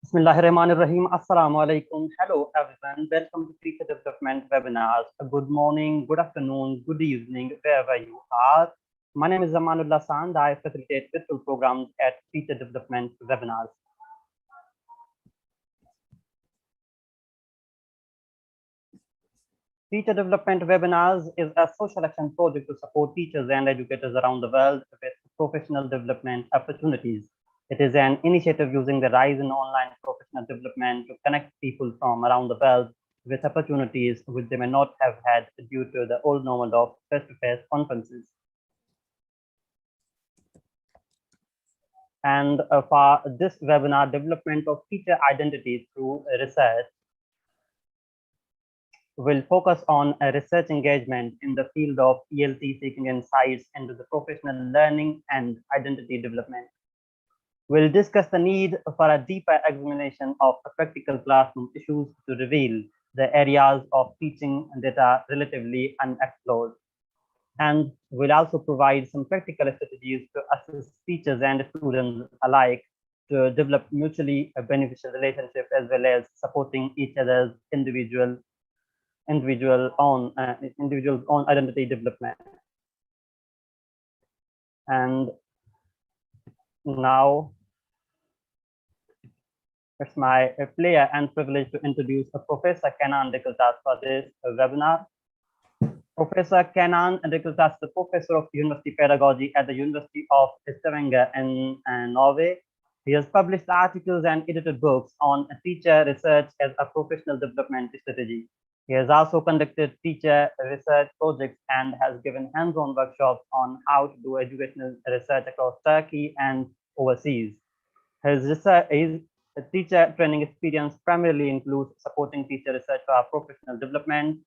Bismillahirrahmanirrahim. Assalamu alaikum. Hello everyone. Welcome to Teacher Development Webinars. Good morning, good afternoon, good evening, wherever you are. My name is Zamanullah Sand. I facilitate virtual programs at Teacher Development Webinars. Teacher Development Webinars is a social action project to support teachers and educators around the world with professional development opportunities. It is an initiative using the rise in online professional development to connect people from around the world with opportunities which they may not have had due to the old normal of face-to-face conferences. And for this webinar, development of teacher identity through research, will focus on a research engagement in the field of ELT, seeking insights into the professional learning and identity development. We'll discuss the need for a deeper examination of practical classroom issues to reveal the areas of teaching that are relatively unexplored. And we'll also provide some practical strategies to assist teachers and students alike to develop mutually beneficial relationships, as well as supporting each other's individual own identity development. And now it's my pleasure and privilege to introduce Professor Kenan Dikilitas for this webinar. Professor Kenan Dikilitas is the professor of university pedagogy at the University of Stavanger in Norway. He has published articles and edited books on teacher research as a professional development strategy. He has also conducted teacher research projects and has given hands-on workshops on how to do educational research across Turkey and overseas. His teacher training experience primarily includes supporting teacher research for professional development.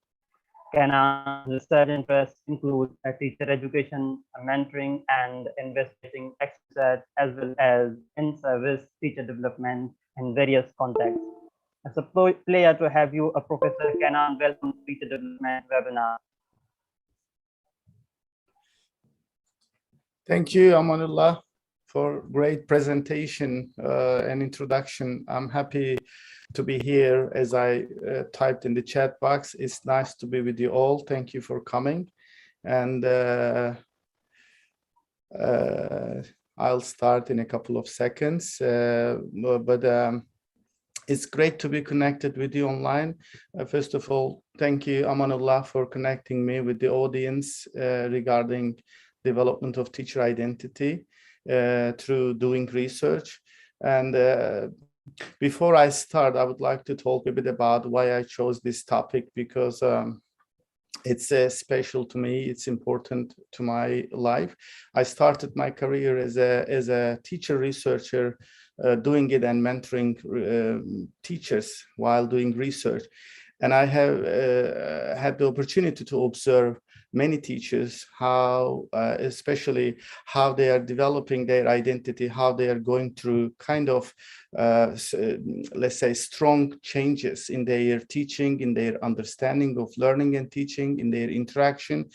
Kenan's research interests include teacher education, mentoring, and investigating research, as well as in-service teacher development in various contexts. It's a pleasure to have you, Professor Kenan. Welcome to Teacher Development Webinar. Thank you, Amanullah, for great presentation and introduction. I'm happy to be here. As I typed in the chat box, it's nice to be with you all. Thank you for coming. And I'll start in a couple of seconds. It's great to be connected with you online. First of all, thank you, Amanullah, for connecting me with the audience regarding development of teacher identity through doing research. And before I start, I would like to talk a bit about why I chose this topic, because it's special to me. It's important to my life. I started my career as a teacher researcher, doing it and mentoring teachers while doing research. And I have had the opportunity to observe many teachers, how, especially how they are developing their identity, how they are going through kind of, let's say, strong changes in their teaching, in their understanding of learning and teaching, in their interaction,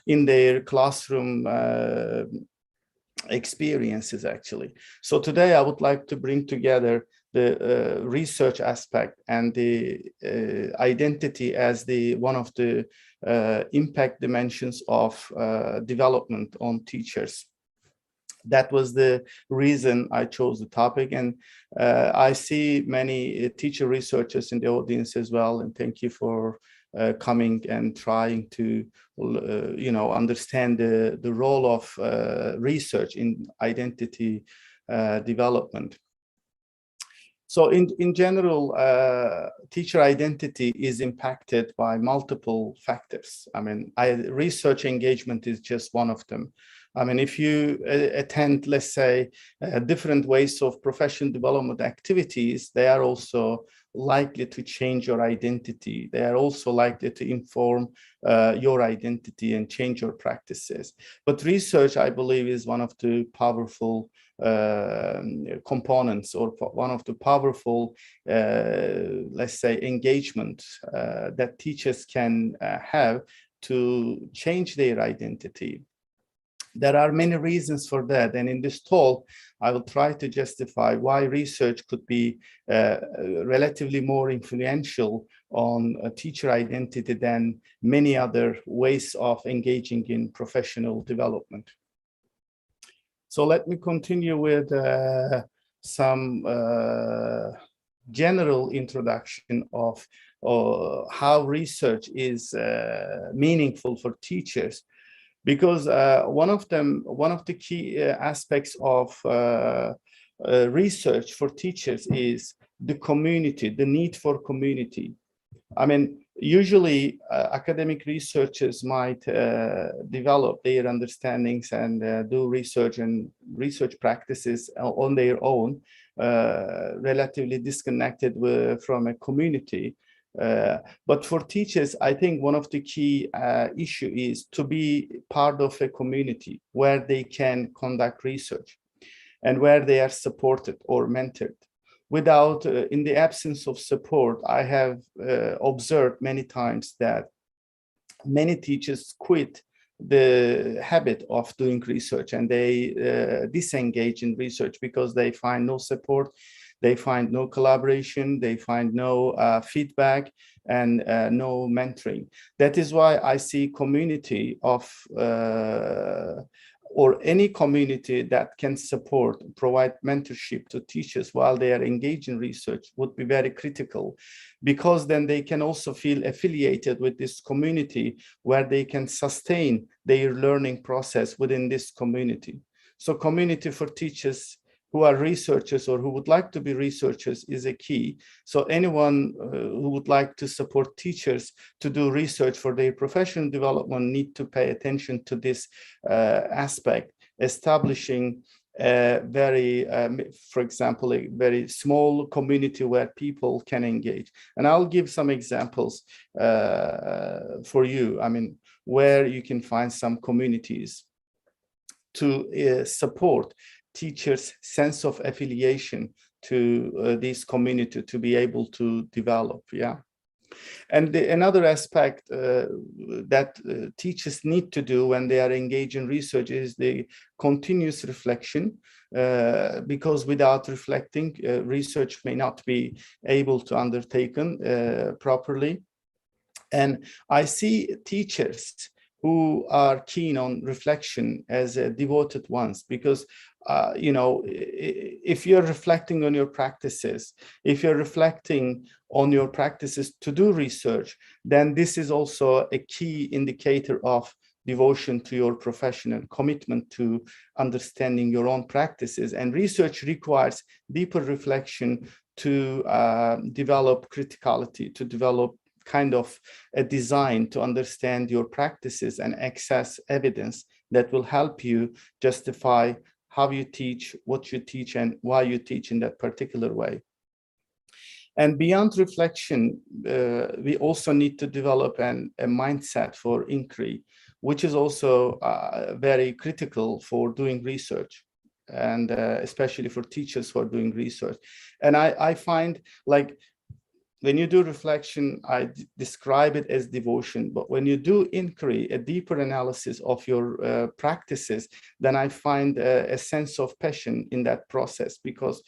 in their classroom experiences, actually. So today I would like to bring together the research aspect and the identity as the one of the impact dimensions of development on teachers. That was the reason I chose the topic, and I see many teacher researchers in the audience as well, and thank you for coming and trying to understand the role of research in identity development. So in general, teacher identity is impacted by multiple factors. I mean, research engagement is just one of them. I mean, if you attend, let's say, different ways of professional development activities, they are also likely to change your identity. They are also likely to inform your identity and change your practices. But research, I believe, is one of the powerful components, or one of the powerful, let's say, engagement that teachers can have to change their identity. There are many reasons for that, and in this talk, I will try to justify why research could be relatively more influential on a teacher identity than many other ways of engaging in professional development. So let me continue with some general introduction of how research is meaningful for teachers. Because one of the key aspects of research for teachers is the community, the need for community. I mean, usually academic researchers might develop their understandings and do research and research practices on their own, relatively disconnected from a community. But for teachers, I think one of the key issue is to be part of a community where they can conduct research and where they are supported or mentored. Without, in the absence of support, I have observed many times that many teachers quit the habit of doing research and they disengage in research because they find no support, they find no collaboration, they find no feedback and no mentoring. That is why I see community of or any community that can support, provide mentorship to teachers while they are engaged in research would be very critical, because then they can also feel affiliated with this community where they can sustain their learning process within this community. So community for teachers who are researchers or who would like to be researchers is a key. So anyone who would like to support teachers to do research for their professional development need to pay attention to this aspect, establishing a very, for example, a very small community where people can engage. And I'll give some examples for you, I mean, where you can find some communities to support teachers' sense of affiliation to this community to be able to develop, yeah. And another aspect that teachers need to do when they are engaged in research is the continuous reflection, because without reflecting, research may not be able to undertaken properly. And I see teachers who are keen on reflection as devoted ones, because you know, if you're reflecting on your practices, if you're reflecting on your practices to do research, then this is also a key indicator of devotion to your profession and commitment to understanding your own practices. And research requires deeper reflection to develop criticality, to develop kind of a design to understand your practices and access evidence that will help you justify how you teach, what you teach, and why you teach in that particular way. And beyond reflection, we also need to develop a mindset for inquiry, which is also very critical for doing research, and especially for teachers who are doing research. And I find, like, when you do reflection, I describe it as devotion, but when you do inquiry, a deeper analysis of your practices, then I find a sense of passion in that process, because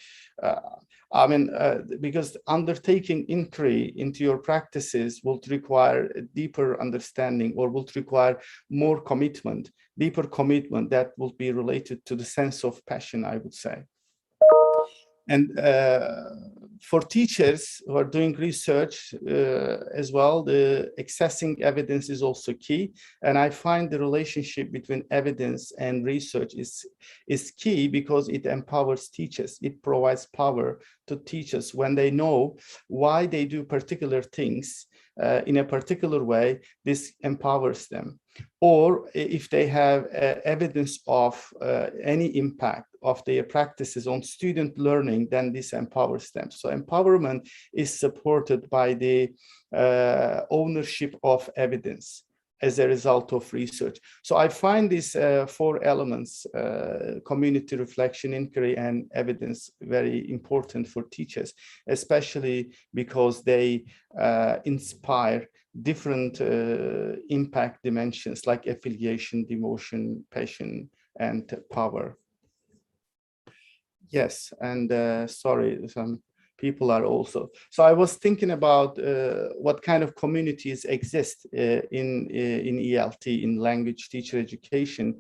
because undertaking inquiry into your practices will require a deeper understanding, or will require more commitment, deeper commitment that will be related to the sense of passion, I would say. And for teachers who are doing research as well, the accessing evidence is also key. And I find the relationship between evidence and research is key, because it empowers teachers. It provides power to teachers when they know why they do particular things in a particular way. This empowers them. Or if they have evidence of any impact of their practices on student learning, then this empowers them. So empowerment is supported by the ownership of evidence as a result of research. So I find these four elements, community, reflection, inquiry, and evidence, very important for teachers, especially because they inspire different impact dimensions like affiliation, devotion, passion, and power. Yes, and sorry, some people are also. So I was thinking about what kind of communities exist in ELT, in language teacher education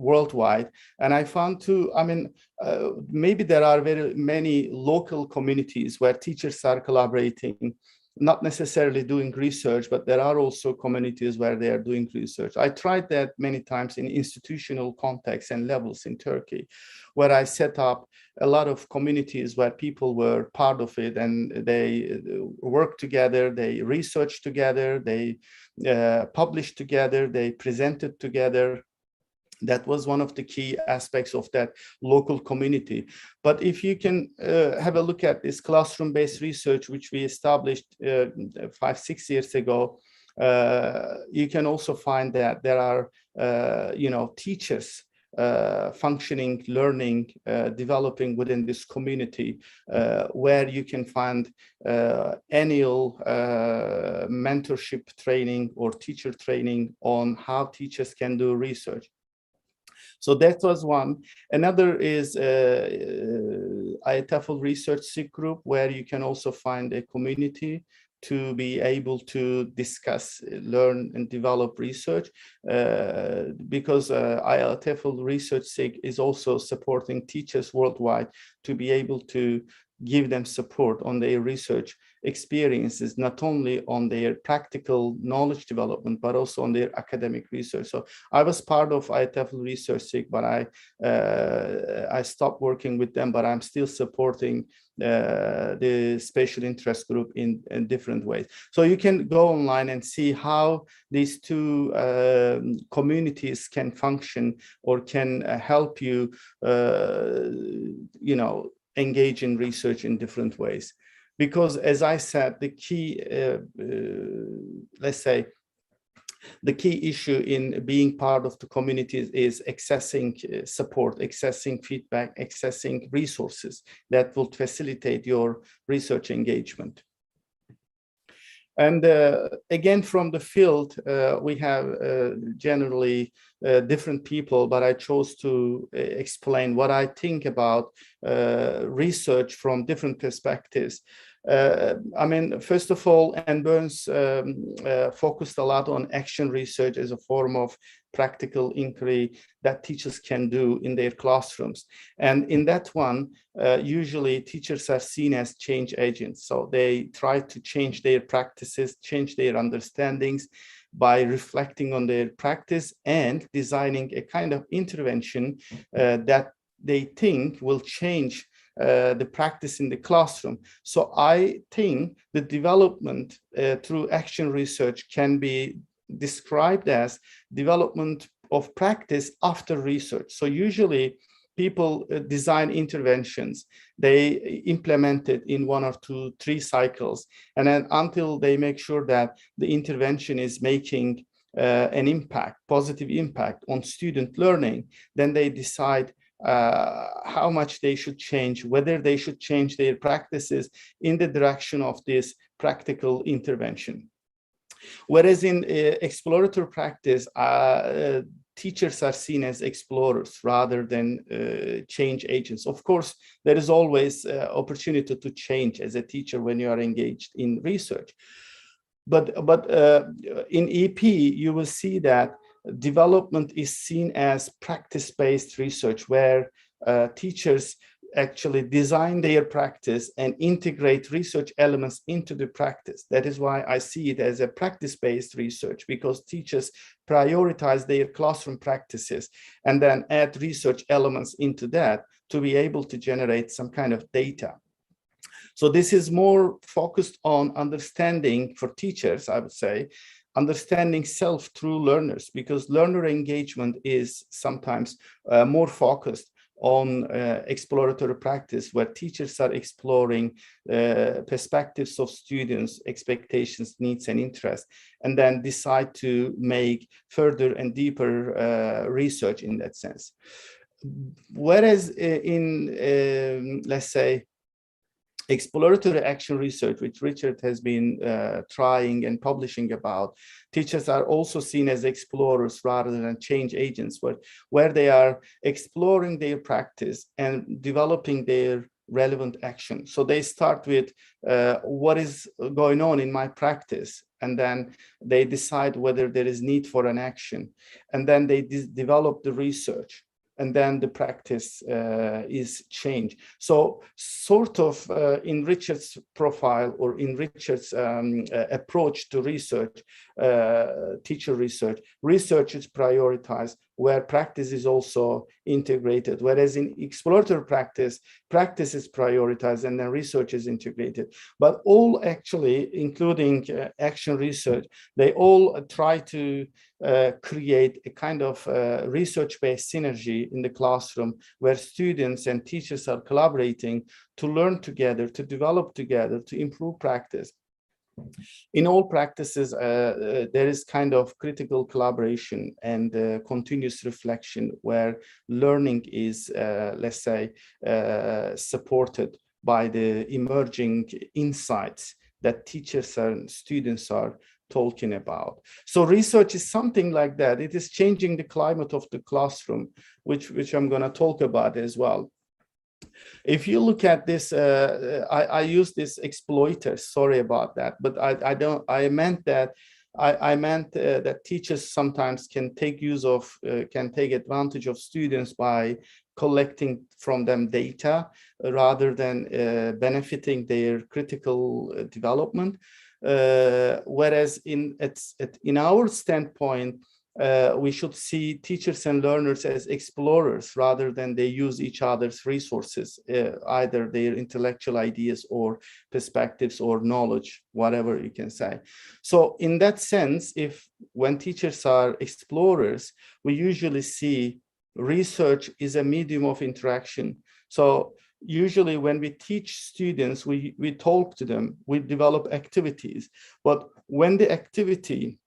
worldwide. And I found too, I mean, maybe there are very many local communities where teachers are collaborating, not necessarily doing research, but there are also communities where they are doing research. I tried that many times in institutional contexts and levels in Turkey, where I set up a lot of communities where people were part of it, and they worked together, they researched together, they published together, they presented together. That was one of the key aspects of that local community. But if you can have a look at this classroom-based research, which we established 5-6 years ago, you can also find that there are, teachers functioning, learning, developing within this community, where you can find annual mentorship training or teacher training on how teachers can do research. So that was one. Another is IETFL Research SIG group, where you can also find a community to be able to discuss, learn, and develop research, because IETFL Research SIG is also supporting teachers worldwide to be able to give them support on their research experiences, not only on their practical knowledge development, but also on their academic research. So I was part of IETFL Research SIG, but I stopped working with them, but I'm still supporting the special interest group in different ways. So you can go online and see how these two communities can function or can help you, engage in research in different ways. Because as I said, the key, let's say, the key issue in being part of the community is accessing support, accessing feedback, accessing resources that will facilitate your research engagement. And again, from the field, we have generally different people, but I chose to explain what I think about research from different perspectives. I mean, first of all, Ann Burns focused a lot on action research as a form of practical inquiry that teachers can do in their classrooms. And in that one, usually teachers are seen as change agents. So they try to change their practices, change their understandings by reflecting on their practice and designing a kind of intervention that they think will change the practice in the classroom. So I think the development through action research can be described as development of practice after research. So usually people design interventions, they implement it in 1 or 2, 3 cycles, and then until they make sure that the intervention is making an impact, positive impact on student learning, then they decide how much they should change, whether they should change their practices in the direction of this practical intervention. Whereas in exploratory practice, teachers are seen as explorers rather than change agents. Of course, there is always opportunity to change as a teacher when you are engaged in research. But in EP, you will see that development is seen as practice-based research, where teachers actually design their practice and integrate research elements into the practice. That is why I see it as a practice-based research, because teachers prioritize their classroom practices and then add research elements into that to be able to generate some kind of data. So this is more focused on understanding for teachers, I would say, understanding self through learners, because learner engagement is sometimes more focused on exploratory practice, where teachers are exploring perspectives of students, expectations, needs, and interests, and then decide to make further and deeper research in that sense. Whereas in, let's say, exploratory action research, which Richard has been trying and publishing about, teachers are also seen as explorers rather than change agents, where they are exploring their practice and developing their relevant action. So they start with what is going on in my practice, and then they decide whether there is need for an action, and then they develop the research, and then the practice is changed. So sort of in Richard's profile, or in Richard's approach to research, teacher research, research is prioritized where practice is also integrated. Whereas in exploratory practice, practice is prioritized and then research is integrated. But all actually, including action research, they all try to create a kind of research-based synergy in the classroom where students and teachers are collaborating to learn together, to develop together, to improve practice. In all practices, there is kind of critical collaboration and continuous reflection where learning is, let's say, supported by the emerging insights that teachers and students are talking about. So research is something like that. It is changing the climate of the classroom, which I'm going to talk about as well. If you look at this, I use this exploiters, sorry about that, but I meant that that teachers sometimes can take advantage of students by collecting from them data rather than benefiting their critical development. Whereas in our standpoint, we should see teachers and learners as explorers rather than they use each other's resources, either their intellectual ideas or perspectives or knowledge, whatever you can say. So in that sense, when teachers are explorers, we usually see research is a medium of interaction. So usually when we teach students, we talk to them, we develop activities, but when the activity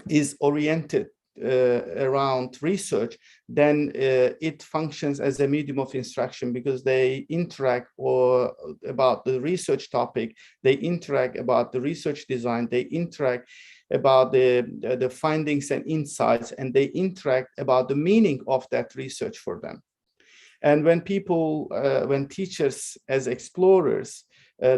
is oriented around research, then it functions as a medium of instruction because they interact about the research topic, they interact about the research design, they interact about the findings and insights, and they interact about the meaning of that research for them. And when teachers as explorers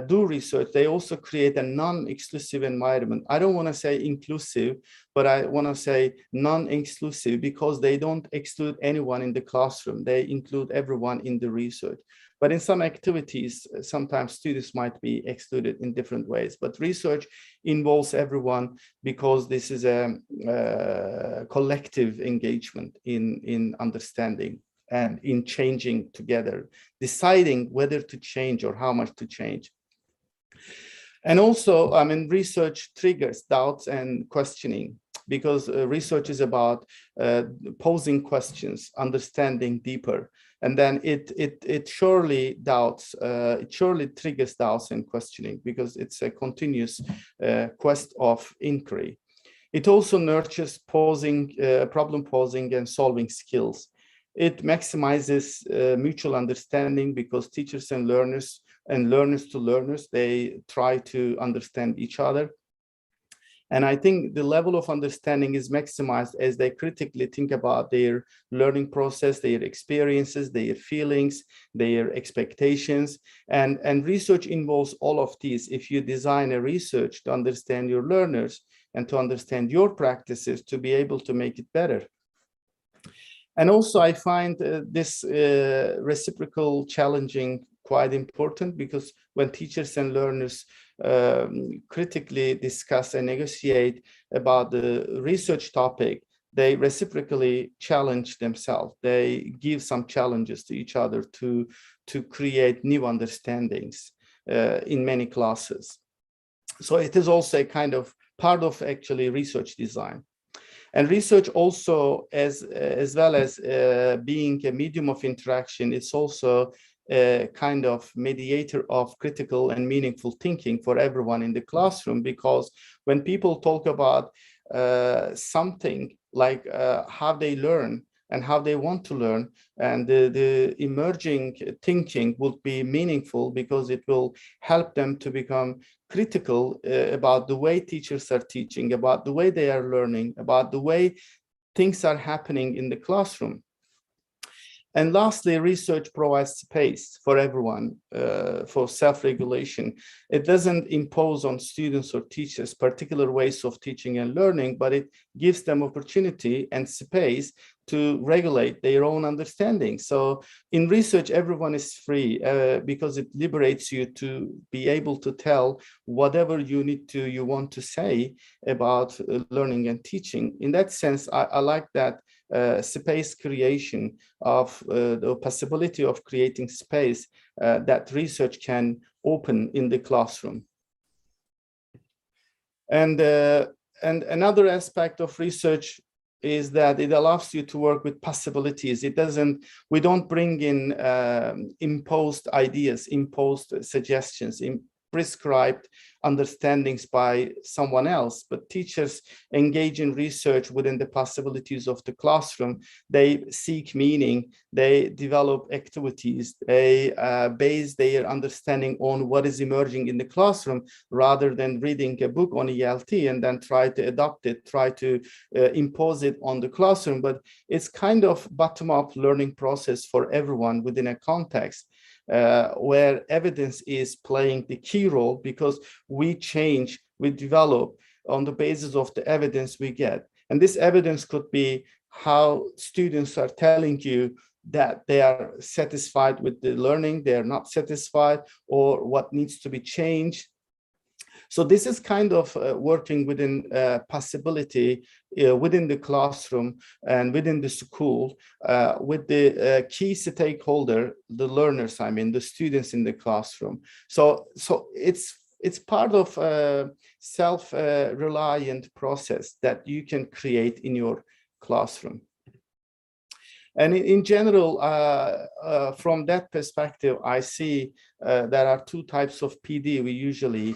do research, they also create a non-exclusive environment. I don't want to say inclusive, but I want to say non-exclusive because they don't exclude anyone in the classroom. They include everyone in the research. But in some activities, sometimes students might be excluded in different ways. But research involves everyone because this is a collective engagement in understanding and in changing together, deciding whether to change or how much to change. And also, I mean, research triggers doubts and questioning because research is about posing questions, understanding deeper, and then it surely triggers doubts and questioning because it's a continuous quest of inquiry. It also nurtures problem posing and solving skills. It maximizes mutual understanding because teachers and learners to learners, they try to understand each other. And I think the level of understanding is maximized as they critically think about their learning process, their experiences, their feelings, their expectations. And research involves all of these. If you design a research to understand your learners and to understand your practices, to be able to make it better. And also I find this reciprocal challenging quite important because when teachers and learners critically discuss and negotiate about the research topic, they reciprocally challenge themselves. They give some challenges to each other to create new understandings in many classes. So it is also a kind of part of actually research design. And research also, as well as being a medium of interaction, it's also a kind of mediator of critical and meaningful thinking for everyone in the classroom, because when people talk about something like how they learn, and how they want to learn. And the emerging thinking will be meaningful because it will help them to become critical about the way teachers are teaching, about the way they are learning, about the way things are happening in the classroom. And lastly, research provides space for everyone for self-regulation. It doesn't impose on students or teachers particular ways of teaching and learning, but it gives them opportunity and space to regulate their own understanding. So in research, everyone is free because it liberates you to be able to tell whatever you want to say about learning and teaching. In that sense, I like that space creation of the possibility of creating space that research can open in the classroom. And another aspect of research is that it allows you to work with possibilities. We don't bring in imposed ideas, imposed suggestions, prescribed understandings by someone else, but teachers engage in research within the possibilities of the classroom. They seek meaning, they develop activities, they base their understanding on what is emerging in the classroom rather than reading a book on ELT and then try to adopt it, try to impose it on the classroom. But it's kind of bottom-up learning process for everyone within a context. Where evidence is playing the key role because we change, we develop on the basis of the evidence we get. And this evidence could be how students are telling you that they are satisfied with the learning, they are not satisfied, or what needs to be changed. So this is kind of working within possibility within the classroom and within the school with the key stakeholder, the learners, I mean, the students in the classroom. So it's part of a self-reliant process that you can create in your classroom. And in general, from that perspective, I see there are two types of PD. We usually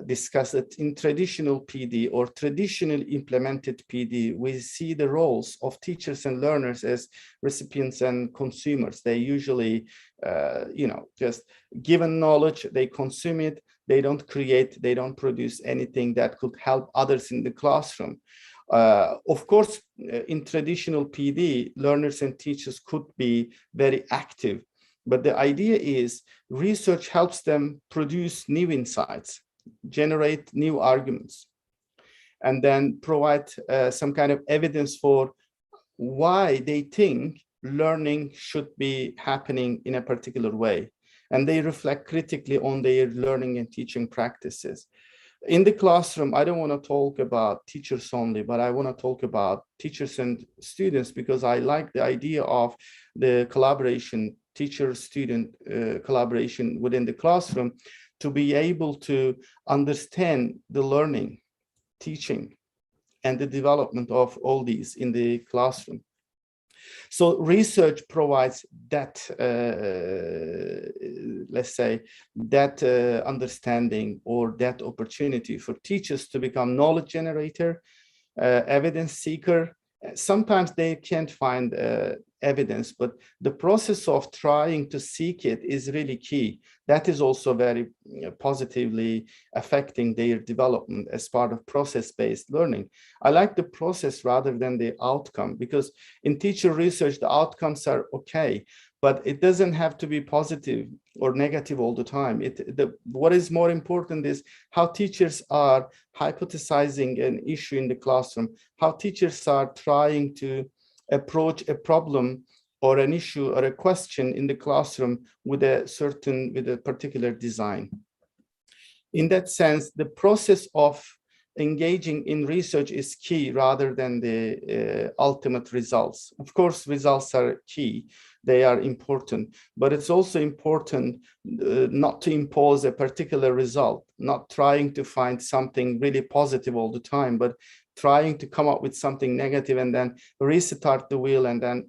discuss it in traditional PD or traditionally implemented PD. We see the roles of teachers and learners as recipients and consumers. They usually, just given knowledge, they consume it. They don't create, they don't produce anything that could help others in the classroom. Of course, in traditional PD, learners and teachers could be very active, but the idea is research helps them produce new insights, generate new arguments, and then provide some kind of evidence for why they think learning should be happening in a particular way. And they reflect critically on their learning and teaching practices. In the classroom, I don't want to talk about teachers only, but I want to talk about teachers and students because I like the idea of the collaboration, teacher-student collaboration within the classroom to be able to understand the learning, teaching, and the development of all these in the classroom. So research provides that, let's say, that understanding or that opportunity for teachers to become knowledge generator, evidence seeker. Sometimes they can't find evidence, but the process of trying to seek it is really key. That is also very positively affecting their development as part of process-based learning. I like the process rather than the outcome because in teacher research, the outcomes are okay, but it doesn't have to be positive or negative all the time. What is more important is how teachers are hypothesizing an issue in the classroom, how teachers are trying to approach a problem or an issue or a question in the classroom with a particular design. In that sense, the process of engaging in research is key rather than the ultimate results. Of course, results are key, they are important, but it's also important not to impose a particular result, not trying to find something really positive all the time, but trying to come up with something negative and then restart the wheel and then,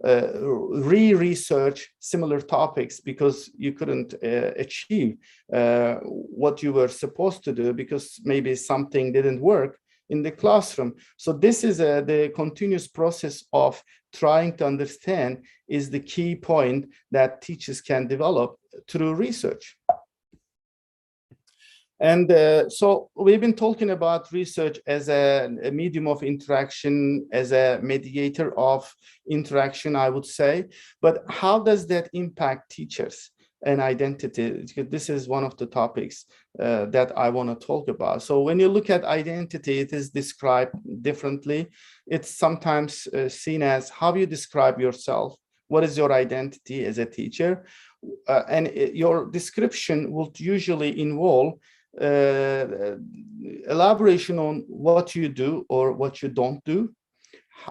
re-research similar topics because you couldn't achieve what you were supposed to do because maybe something didn't work in the classroom. So this is the continuous process of trying to understand is the key point that teachers can develop through research. And so we've been talking about research as a medium of interaction, as a mediator of interaction, I would say. But how does that impact teachers and identity? This is one of the topics that I want to talk about. So when you look at identity, it is described differently. It's sometimes seen as how you describe yourself. What is your identity as a teacher? And your description will usually involve elaboration on what you do or what you don't do,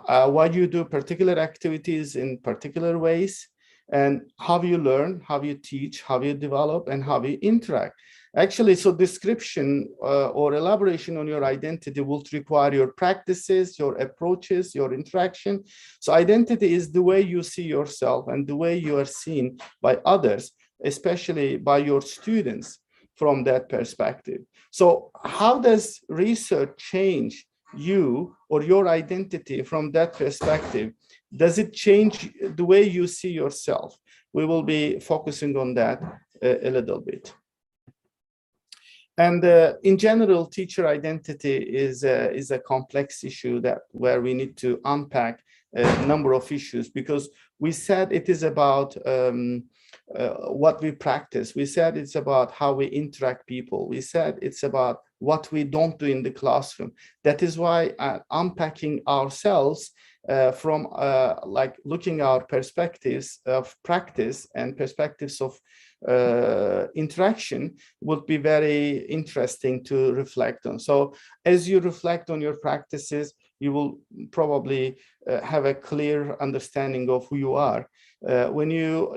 why you do particular activities in particular ways, and how you learn, how you teach, how you develop, and how you interact. Actually, so description or elaboration on your identity will require your practices, your approaches, your interaction. So identity is the way you see yourself and the way you are seen by others, especially by your students from that perspective. So how does research change you or your identity from that perspective? Does it change the way you see yourself? We will be focusing on that a little bit. And in general, teacher identity is a complex issue where we need to unpack a number of issues, because we said it is about what we practice. We said it's about how we interact people. We said it's about what we don't do in the classroom. That is why unpacking ourselves from like looking our perspectives of practice and perspectives of interaction would be very interesting to reflect on. So as you reflect on your practices, you will probably have a clear understanding of who you are. When you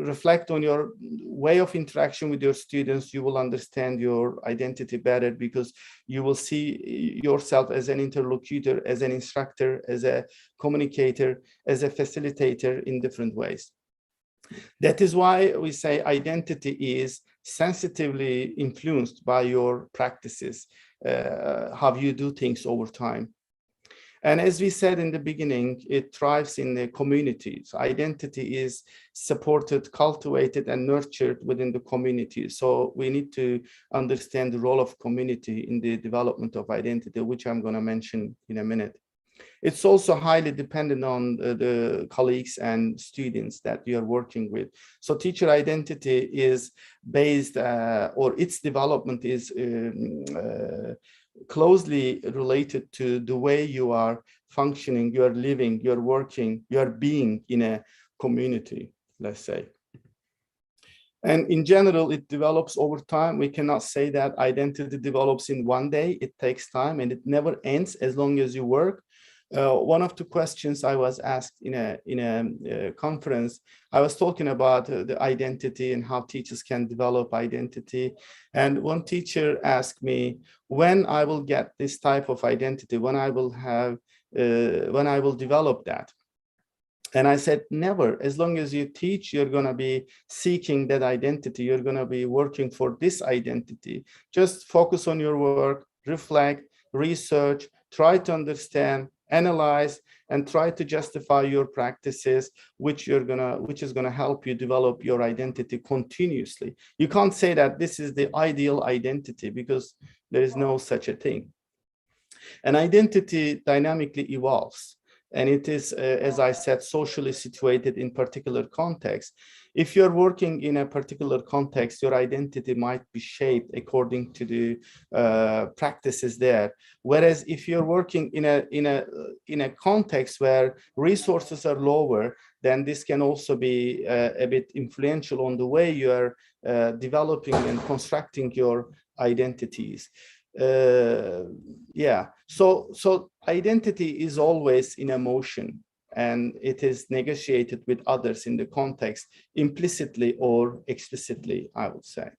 reflect on your way of interaction with your students, you will understand your identity better, because you will see yourself as an interlocutor, as an instructor, as a communicator, as a facilitator in different ways. That is why we say identity is sensitively influenced by your practices, how you do things over time. And as we said in the beginning, it thrives in the communities. Identity is supported, cultivated, and nurtured within the community. So we need to understand the role of community in the development of identity, which I'm going to mention in a minute. It's also highly dependent on the colleagues and students that you're working with. So teacher identity is based, or its development is closely related to the way you are functioning, you are living, you're working, you're being in a community, let's say. And in general, it develops over time. We cannot say that identity develops in one day. It takes time and it never ends as long as you work. One of the questions I was asked in a conference, I was talking about the identity and how teachers can develop identity. And one teacher asked me, when I will get this type of identity, when I will develop that. And I said, never. As long as you teach, you're going to be seeking that identity. You're going to be working for this identity. Just focus on your work, reflect, research, try to understand, analyze, and try to justify your practices, which is gonna help you develop your identity continuously. You can't say that this is the ideal identity, because there is no such a thing. An identity dynamically evolves, and it is, as I said, socially situated in particular context. If you're working in a particular context, your identity might be shaped according to the practices there. Whereas if you're working in a context where resources are lower, then this can also be a bit influential on the way you are developing and constructing your identities. Yeah, so identity is always in a motion, and it is negotiated with others in the context, implicitly or explicitly, I would say.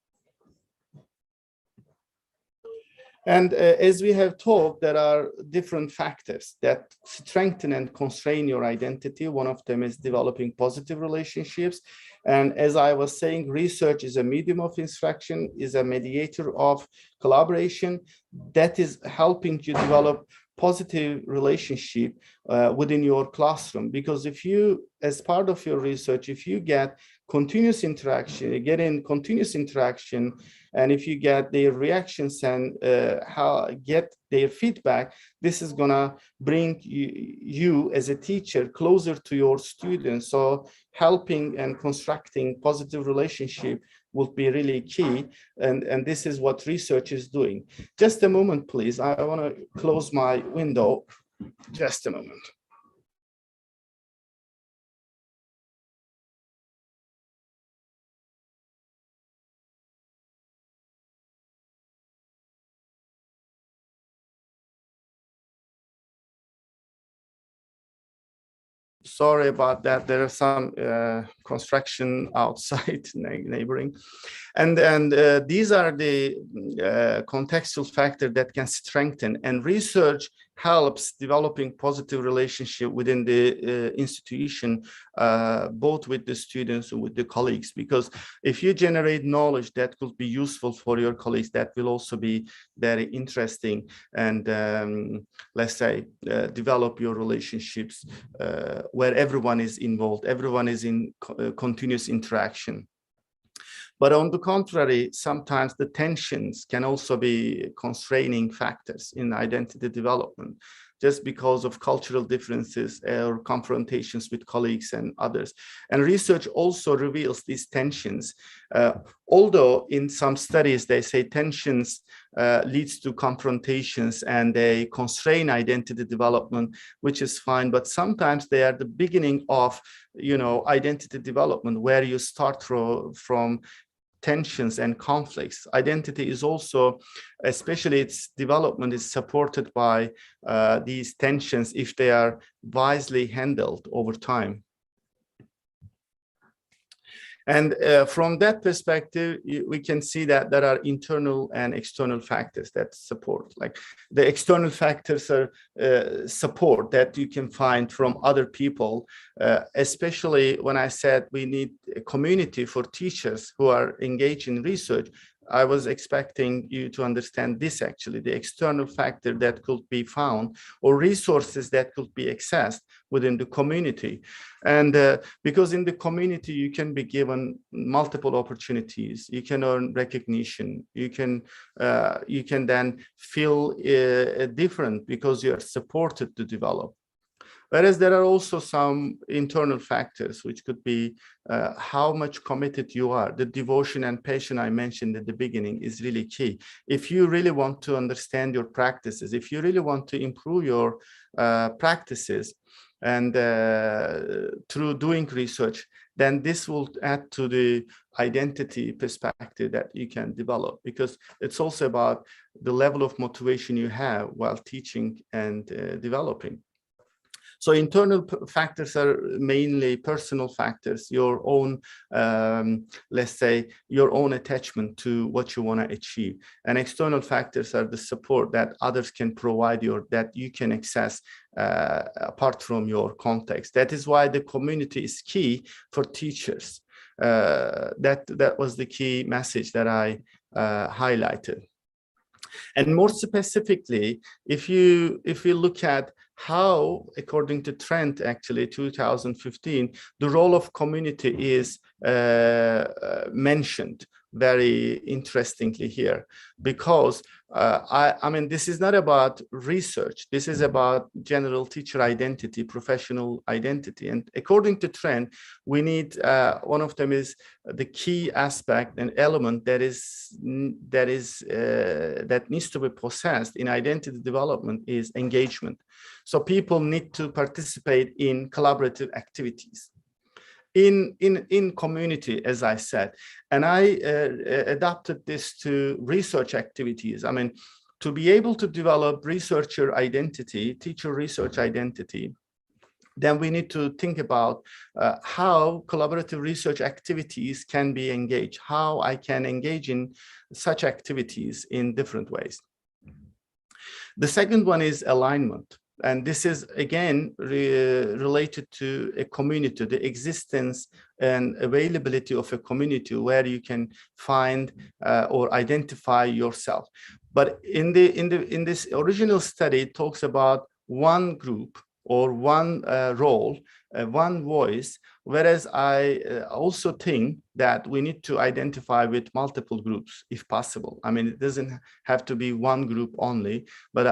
And as we have talked, there are different factors that strengthen and constrain your identity. One of them is developing positive relationships. And as I was saying, research is a medium of instruction, is a mediator of collaboration that is helping you develop positive relationship within your classroom. Because if you, as part of your research, if you get continuous interaction, you get in continuous interaction, and if you get their reactions and get their feedback, this is gonna bring you as a teacher closer to your students. So helping and constructing positive relationship will be really key, and this is what research is doing. Just a moment, please. I want to close my window. Just a moment. Sorry about that. There are some construction outside neighboring. And these are the contextual factors that can strengthen, and research helps developing positive relationship within the institution, both with the students and with the colleagues. Because if you generate knowledge that could be useful for your colleagues, that will also be very interesting, and let's say develop your relationships where everyone is involved, everyone is in continuous interaction. But on the contrary, sometimes the tensions can also be constraining factors in identity development, just because of cultural differences or confrontations with colleagues and others. And research also reveals these tensions. Although in some studies, they say tensions leads to confrontations and they constrain identity development, which is fine. But sometimes they are the beginning of, identity development, where you start from tensions and conflicts. Identity is also, especially its development, is supported by these tensions if they are wisely handled over time. And from that perspective, we can see that there are internal and external factors that support. Like the external factors are support that you can find from other people, especially when I said we need a community for teachers who are engaged in research. I was expecting you to understand this, actually, the external factor that could be found, or resources that could be accessed within the community. And because in the community, you can be given multiple opportunities, you can earn recognition, you can then feel different because you are supported to develop. Whereas there are also some internal factors, which could be how much committed you are. The devotion and passion I mentioned at the beginning is really key. If you really want to understand your practices, if you really want to improve your practices, and through doing research, then this will add to the identity perspective that you can develop, because it's also about the level of motivation you have while teaching and developing. So internal factors are mainly personal factors, your own, let's say, your own attachment to what you want to achieve. And external factors are the support that others can provide you, or that you can access apart from your context. That is why the community is key for teachers. That was the key message that I highlighted. And more specifically, if you look at how, according to Trent, actually 2015, the role of community is mentioned very interestingly here, because I mean, this is not about research. This is about general teacher identity, professional identity. And according to Trent, we need, one of them is the key aspect and element that needs to be possessed in identity development is engagement. So people need to participate in collaborative activities in community, as I said. And I adapted this to research activities. I mean, to be able to develop researcher identity, teacher research identity, then we need to think about how collaborative research activities can be engaged, how I can engage in such activities in different ways. The second one is alignment. And this is, again, related to a community, the existence and availability of a community where you can find or identify yourself. But in this original study, it talks about one group or one role, one voice, whereas I also think that we need to identify with multiple groups if possible. I mean, it doesn't have to be one group only, but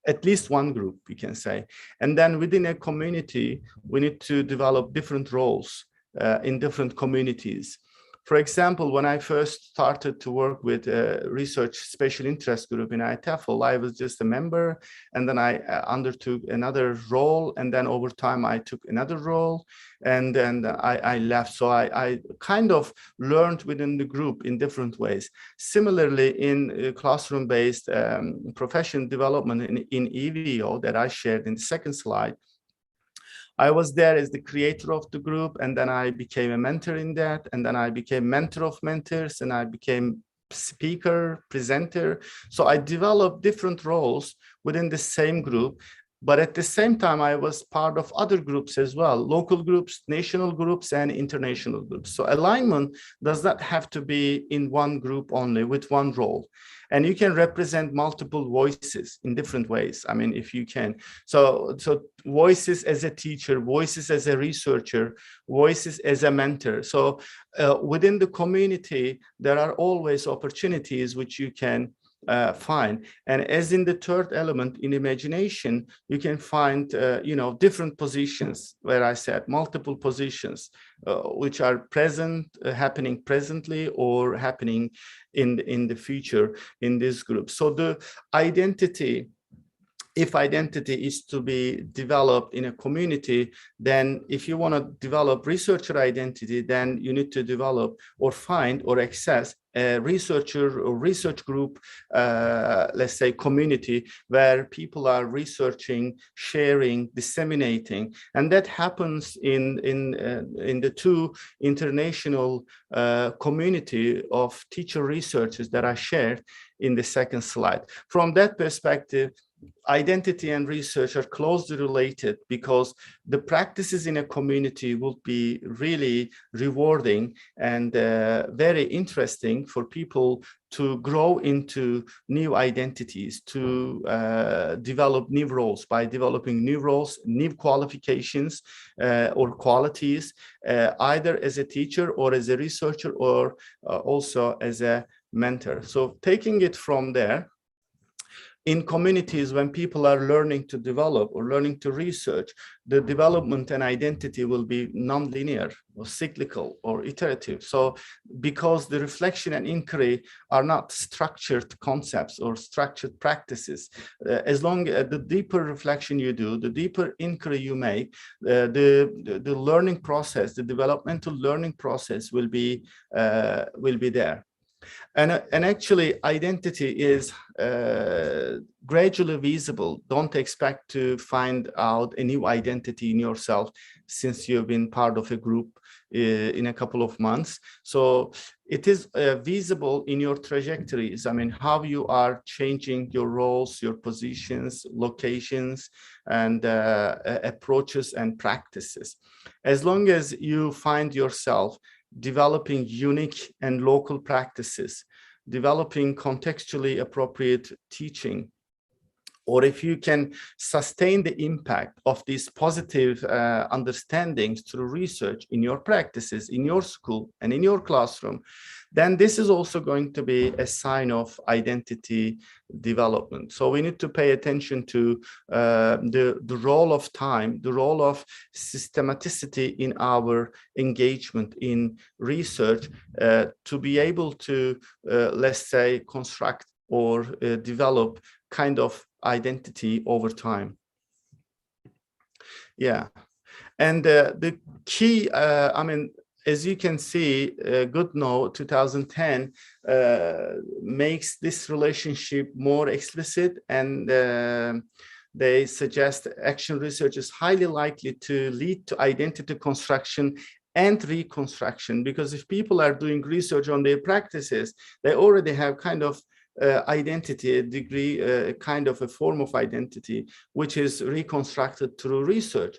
at least one group, we can say. And then within a community, we need to develop different roles in different communities. For example, when I first started to work with a research special interest group in ITEFL, I was just a member, and then I undertook another role, and then over time I took another role, and then I left. So I kind of learned within the group in different ways. Similarly, in classroom-based profession development in EVO that I shared in the second slide, I was there as the creator of the group, and then I became a mentor in that, and then I became mentor of mentors, and I became speaker, presenter. So I developed different roles within the same group, but at the same time, I was part of other groups as well, local groups, national groups, and international groups. So alignment does not have to be in one group only with one role. And you can represent multiple voices in different ways. I mean, if you can. So voices as a teacher, voices as a researcher, voices as a mentor. So within the community, there are always opportunities which you can find. And as in the third element, in imagination, you can find, different positions, where I said multiple positions, which are present, happening presently or happening in the future in this group. So the identity, if identity is to be developed in a community, then if you want to develop researcher identity, then you need to develop or find or access a researcher or research group, let's say community, where people are researching, sharing, disseminating. And that happens in the two international community of teacher researchers that I shared in the second slide. From that perspective, identity and research are closely related, because the practices in a community will be really rewarding and very interesting for people to grow into new identities, to develop new roles. By developing new roles, new qualifications or qualities, either as a teacher or as a researcher or also as a mentor. So taking it from there, in communities, when people are learning to develop or learning to research, the development and identity will be nonlinear or cyclical or iterative. So because the reflection and inquiry are not structured concepts or structured practices, as long as the deeper reflection you do, the deeper inquiry you make, the learning process, the developmental learning process will be there. And actually, identity is gradually visible. Don't expect to find out a new identity in yourself since you've been part of a group in a couple of months. So it is visible in your trajectories. I mean, how you are changing your roles, your positions, locations, and approaches and practices. As long as you find yourself developing unique and local practices, developing contextually appropriate teaching, or if you can sustain the impact of these positive understandings through research in your practices, in your school and in your classroom, then this is also going to be a sign of identity development. So we need to pay attention to the role of time, the role of systematicity in our engagement in research to be able to, let's say, construct or develop kind of identity over time. Yeah, and the key, I mean, as you can see, Goodnow 2010 makes this relationship more explicit, and they suggest action research is highly likely to lead to identity construction and reconstruction, because if people are doing research on their practices, they already have kind of identity, a degree, kind of a form of identity, which is reconstructed through research.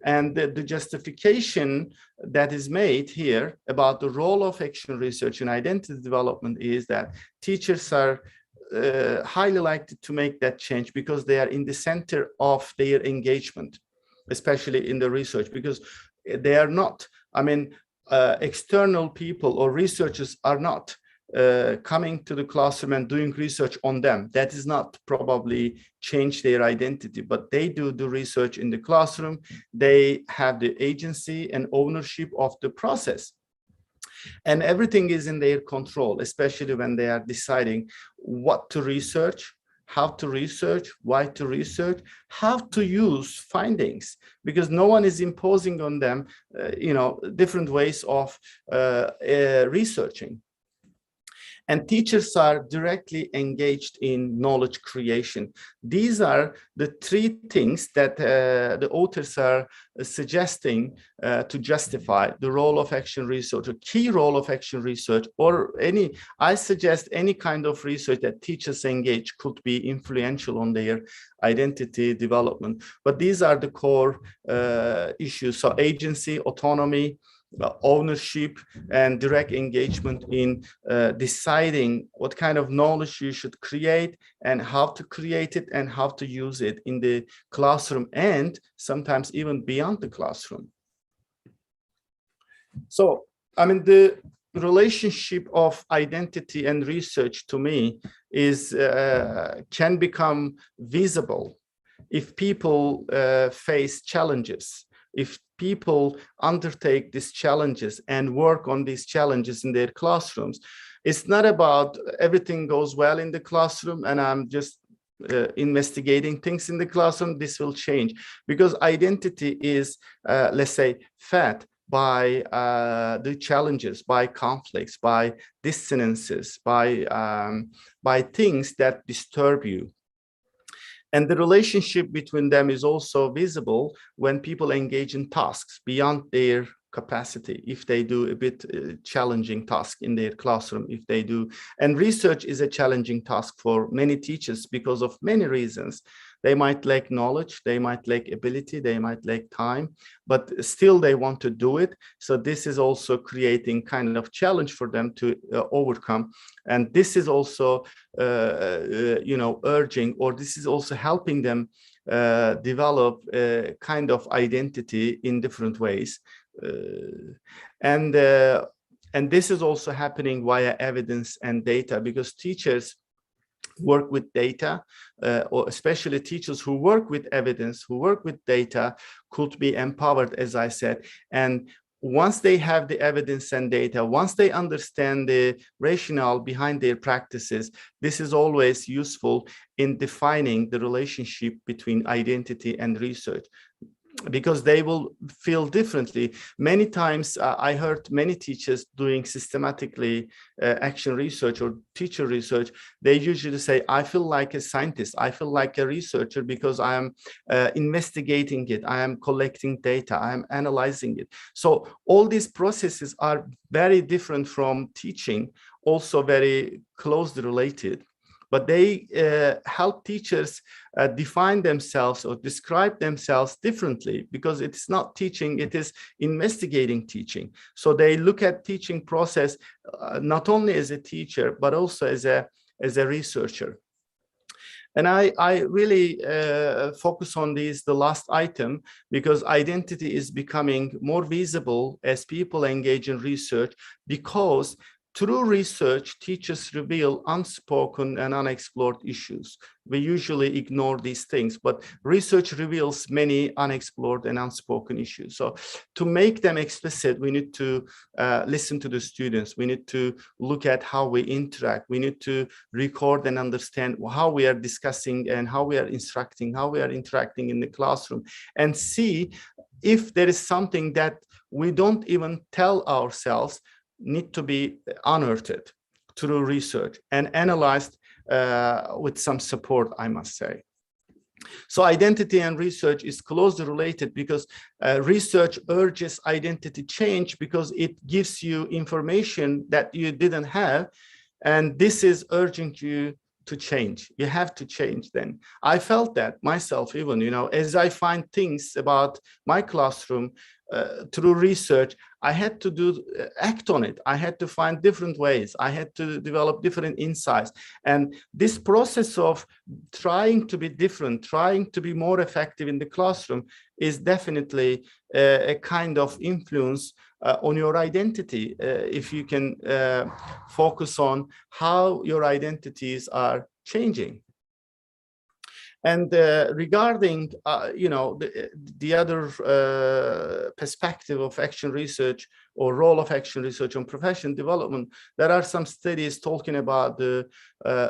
And the justification that is made here about the role of action research in identity development is that teachers are highly likely to make that change because they are in the center of their engagement, especially in the research, because they are not, I mean, external people or researchers are not coming to the classroom and doing research on them. That is not probably change their identity, but they do the research in the classroom. They have the agency and ownership of the process. And everything is in their control, especially when they are deciding what to research, how to research, why to research, how to use findings, because no one is imposing on them, different ways of researching. And teachers are directly engaged in knowledge creation. These are the three things that the authors are suggesting to justify the role of action research, a key role of action research, or I suggest any kind of research that teachers engage could be influential on their identity development. But these are the core issues. So agency, autonomy, ownership, and direct engagement in deciding what kind of knowledge you should create and how to create it and how to use it in the classroom and sometimes even beyond the classroom. So, I mean, the relationship of identity and research to me is can become visible if people face challenges, if people undertake these challenges and work on these challenges in their classrooms. It's not about everything goes well in the classroom and I'm just investigating things in the classroom. This will change because identity is, let's say, fed by the challenges, by conflicts, by dissonances, by things that disturb you. And the relationship between them is also visible when people engage in tasks beyond their capacity, if they do a bit challenging task in their classroom, if they do. And research is a challenging task for many teachers because of many reasons. They might lack knowledge, they might lack ability, they might lack time, but still they want to do it. So this is also creating kind of challenge for them to overcome. And this is also, urging, or this is also helping them develop a kind of identity in different ways. And this is also happening via evidence and data, because teachers work with data, or especially teachers who work with evidence, who work with data, could be empowered, as I said. And once they have the evidence and data, once they understand the rationale behind their practices, this is always useful in defining the relationship between identity and research, because they will feel differently. Many times I heard many teachers doing systematically action research or teacher research. They usually say, I feel like a scientist, I feel like a researcher because I am investigating it, I am collecting data, I am analyzing it. So all these processes are very different from teaching, also very closely related. But they help teachers define themselves or describe themselves differently, because it's not teaching, it is investigating teaching. So they look at teaching process not only as a teacher, but also as a researcher. And I really focus on the last item, because identity is becoming more visible as people engage in research, because through research, teachers reveal unspoken and unexplored issues. We usually ignore these things, but research reveals many unexplored and unspoken issues. So to make them explicit, we need to listen to the students. We need to look at how we interact. We need to record and understand how we are discussing and how we are instructing, how we are interacting in the classroom, and see if there is something that we don't even tell ourselves need to be unearthed through research and analyzed with some support, I must say. So identity and research is closely related, because research urges identity change because it gives you information that you didn't have, And this is urging you to change. You have to change then. I felt that myself even, you know, as I find things about my classroom through research, I had to act on it. I had to find different ways. I had to develop different insights. And this process of trying to be different, trying to be more effective in the classroom is definitely a kind of influence on your identity, if you can focus on how your identities are changing. And regarding, you know, the other perspective of action research or role of action research on profession development, there are some studies talking about the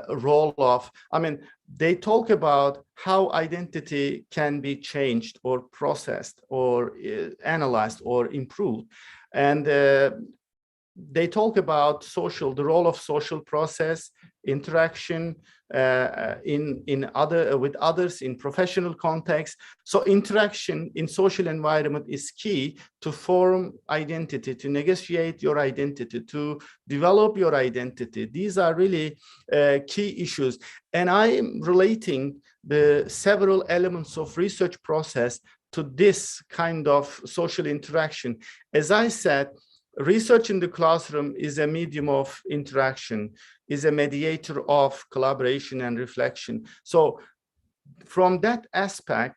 role of, I mean, they talk about how identity can be changed or processed or analyzed or improved. And they talk about the role of social process, interaction with others in professional context. So interaction in social environment is key to form identity, to negotiate your identity, to develop your identity. These are really key issues. And I am relating the several elements of research process to this kind of social interaction. As I said, research in the classroom is a medium of interaction, is a mediator of collaboration and reflection. So from that aspect,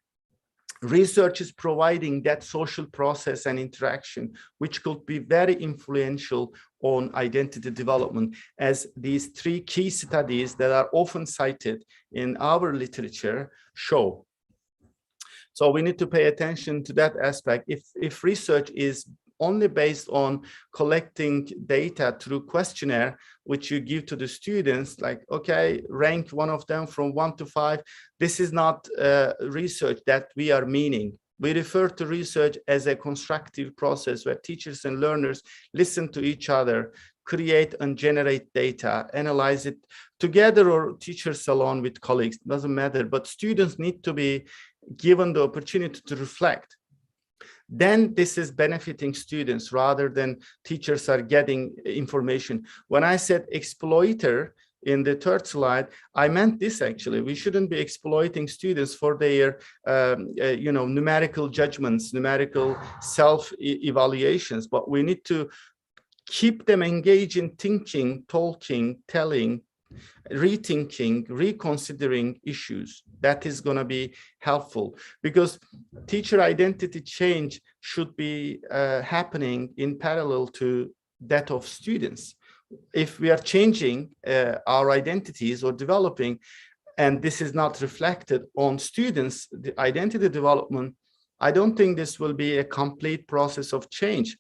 research is providing that social process and interaction, which could be very influential on identity development, as these three key studies that are often cited in our literature show. So we need to pay attention to that aspect. If research is only based on collecting data through questionnaire, which you give to the students, like, okay, rank one of them from 1 to 5. This is not research that we are meaning. We refer to research as a constructive process where teachers and learners listen to each other, create and generate data, analyze it together or teachers alone with colleagues, doesn't matter, but students need to be given the opportunity to reflect. Then this is benefiting students rather than teachers are getting information. When I said exploiter in the third slide, I meant this actually. We shouldn't be exploiting students for their you know, numerical judgments, numerical self-evaluations, but we need to keep them engaged in thinking, talking, telling, rethinking, reconsidering issues. That is going to be helpful, because teacher identity change should be happening in parallel to that of students. If we are changing our identities or developing, and this is not reflected on students, the identity development, I don't think this will be a complete process of change.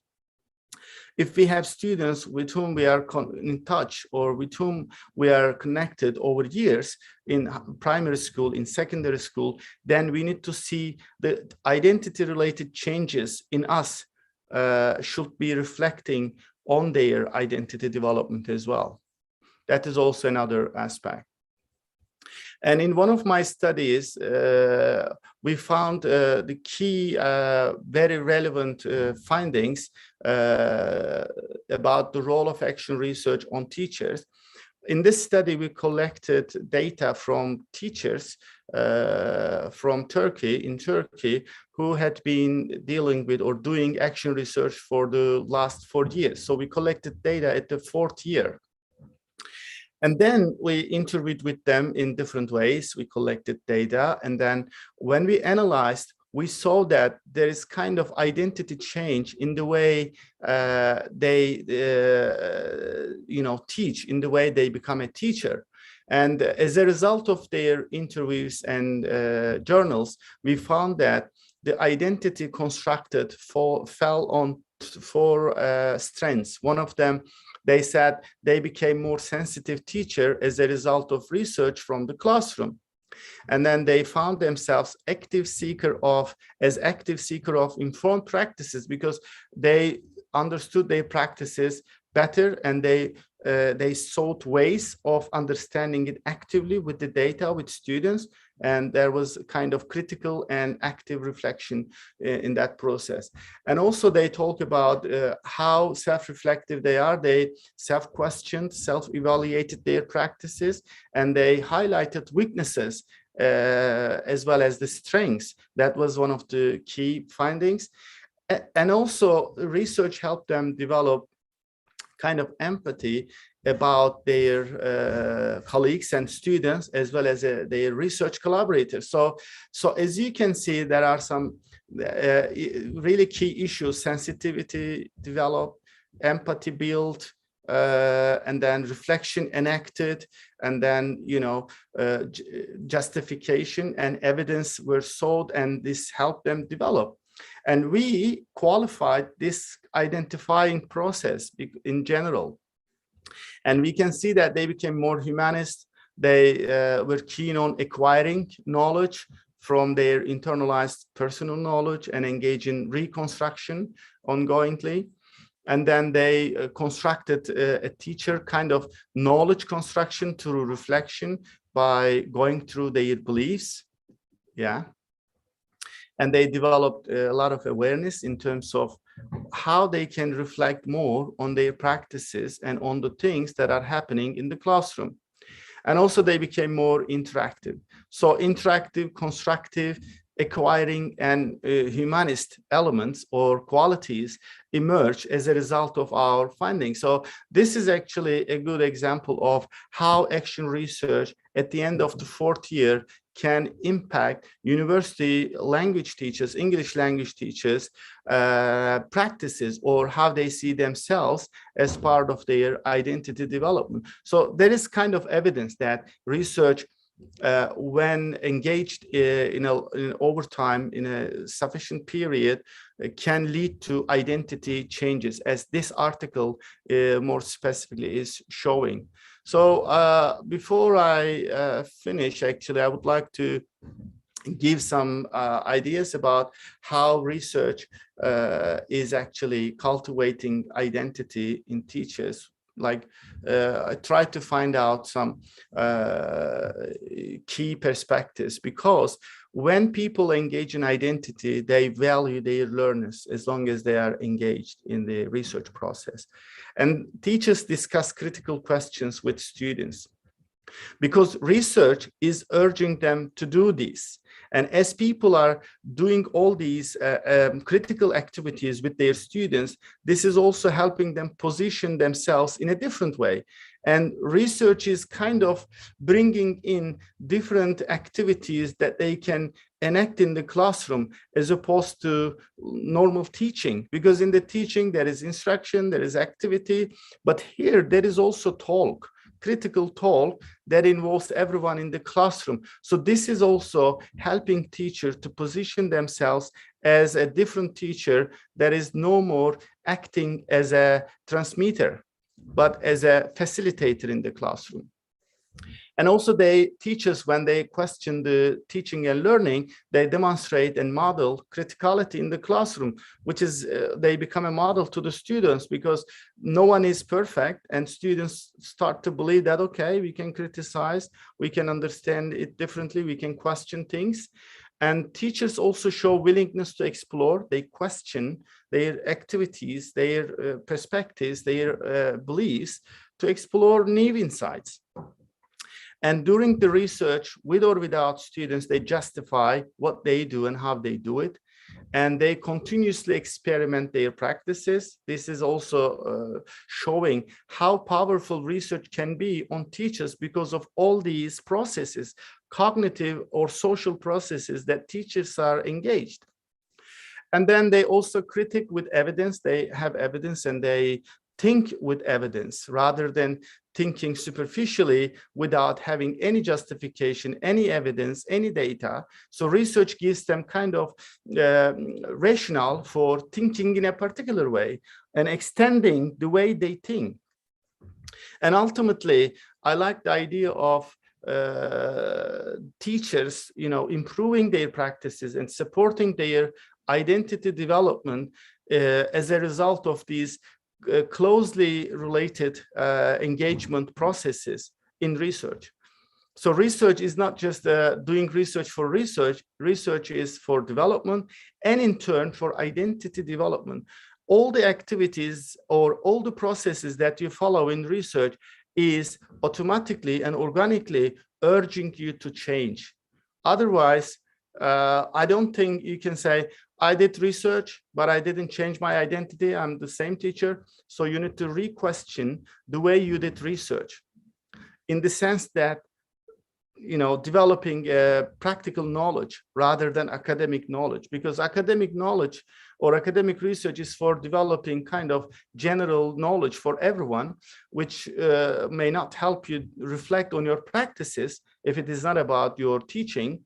If we have students with whom we are in touch or with whom we are connected over years in primary school, in secondary school, then we need to see the identity-related changes in us should be reflecting on their identity development as well. That is also another aspect. And in one of my studies, we found the key, very relevant findings about the role of action research on teachers. In this study, we collected data from teachers from Turkey, who had been dealing with or doing action research for the last 4 years. So we collected data at the 4th year. And then we interviewed with them in different ways. We collected data. And then when we analyzed, we saw that there is kind of identity change in the way they you know, teach, in the way they become a teacher. And as a result of their interviews and journals, we found that the identity constructed fell on 4 strengths. One of them, they said they became more sensitive teacher as a result of research from the classroom. And then they found themselves active seeker of informed practices, because they understood their practices better, and they sought ways of understanding it actively with the data, with students, and there was kind of critical and active reflection in that process. And also they talk about how self-reflective they are. They self-questioned, self-evaluated their practices, and they highlighted weaknesses as well as the strengths. That was one of the key findings. And also research helped them develop kind of empathy about their colleagues and students, as well as their research collaborators. So as you can see, there are some really key issues: sensitivity developed, empathy built, and then reflection enacted, and then, you know, justification and evidence were sought, and this helped them develop. And we qualified this identifying process in general. And we can see that they became more humanist. They were keen on acquiring knowledge from their internalized personal knowledge and engage in reconstruction ongoingly. And then they constructed a teacher kind of knowledge construction through reflection by going through their beliefs. Yeah. And they developed a lot of awareness in terms of how they can reflect more on their practices and on the things that are happening in the classroom. And also they became more interactive. So interactive, constructive, acquiring, and humanist elements or qualities emerge as a result of our findings. So this is actually a good example of how action research at the end of the 4th year can impact university language teachers, English language teachers, practices, or how they see themselves as part of their identity development. So there is kind of evidence that research, when engaged in over time in a sufficient period, can lead to identity changes, as this article more specifically is showing. So before I finish, actually, I would like to give some ideas about how research is actually cultivating identity in teachers. Like I tried to find out some key perspectives, because when people engage in identity, they value their learners as long as they are engaged in the research process. And teachers discuss critical questions with students, because research is urging them to do this. And as people are doing all these critical activities with their students, this is also helping them position themselves in a different way. And research is kind of bringing in different activities that they can enact in the classroom, as opposed to normal teaching. Because in the teaching, there is instruction, there is activity, but here there is also talk, critical talk that involves everyone in the classroom. So this is also helping teachers to position themselves as a different teacher that is no more acting as a transmitter, but as a facilitator in the classroom. And also teachers, when they question the teaching and learning, they demonstrate and model criticality in the classroom, which is, they become a model to the students, because no one is perfect, and students start to believe that, okay, we can criticize, we can understand it differently, we can question things. And teachers also show willingness to explore. They question their activities, their perspectives, their beliefs, to explore new insights. And during the research, with or without students, they justify what they do and how they do it. And they continuously experiment their practices. This is also showing how powerful research can be on teachers, because of all these processes, cognitive or social processes that teachers are engaged. And then they also critique with evidence. They have evidence and they think with evidence, rather than thinking superficially without having any justification, any evidence, any data. So research gives them kind of rationale for thinking in a particular way and extending the way they think. And ultimately, I like the idea of teachers, improving their practices and supporting their identity development as a result of these closely related engagement processes in research. So research is not just doing research for research. Research is for development and in turn for identity development. All the activities or all the processes that you follow in research is automatically and organically urging you to change. Otherwise, I don't think you can say, I did research, but I didn't change my identity. I'm the same teacher. So you need to re-question the way you did research, in the sense that, developing practical knowledge rather than academic knowledge, because academic knowledge or academic research is for developing kind of general knowledge for everyone, which may not help you reflect on your practices if it is not about your teaching.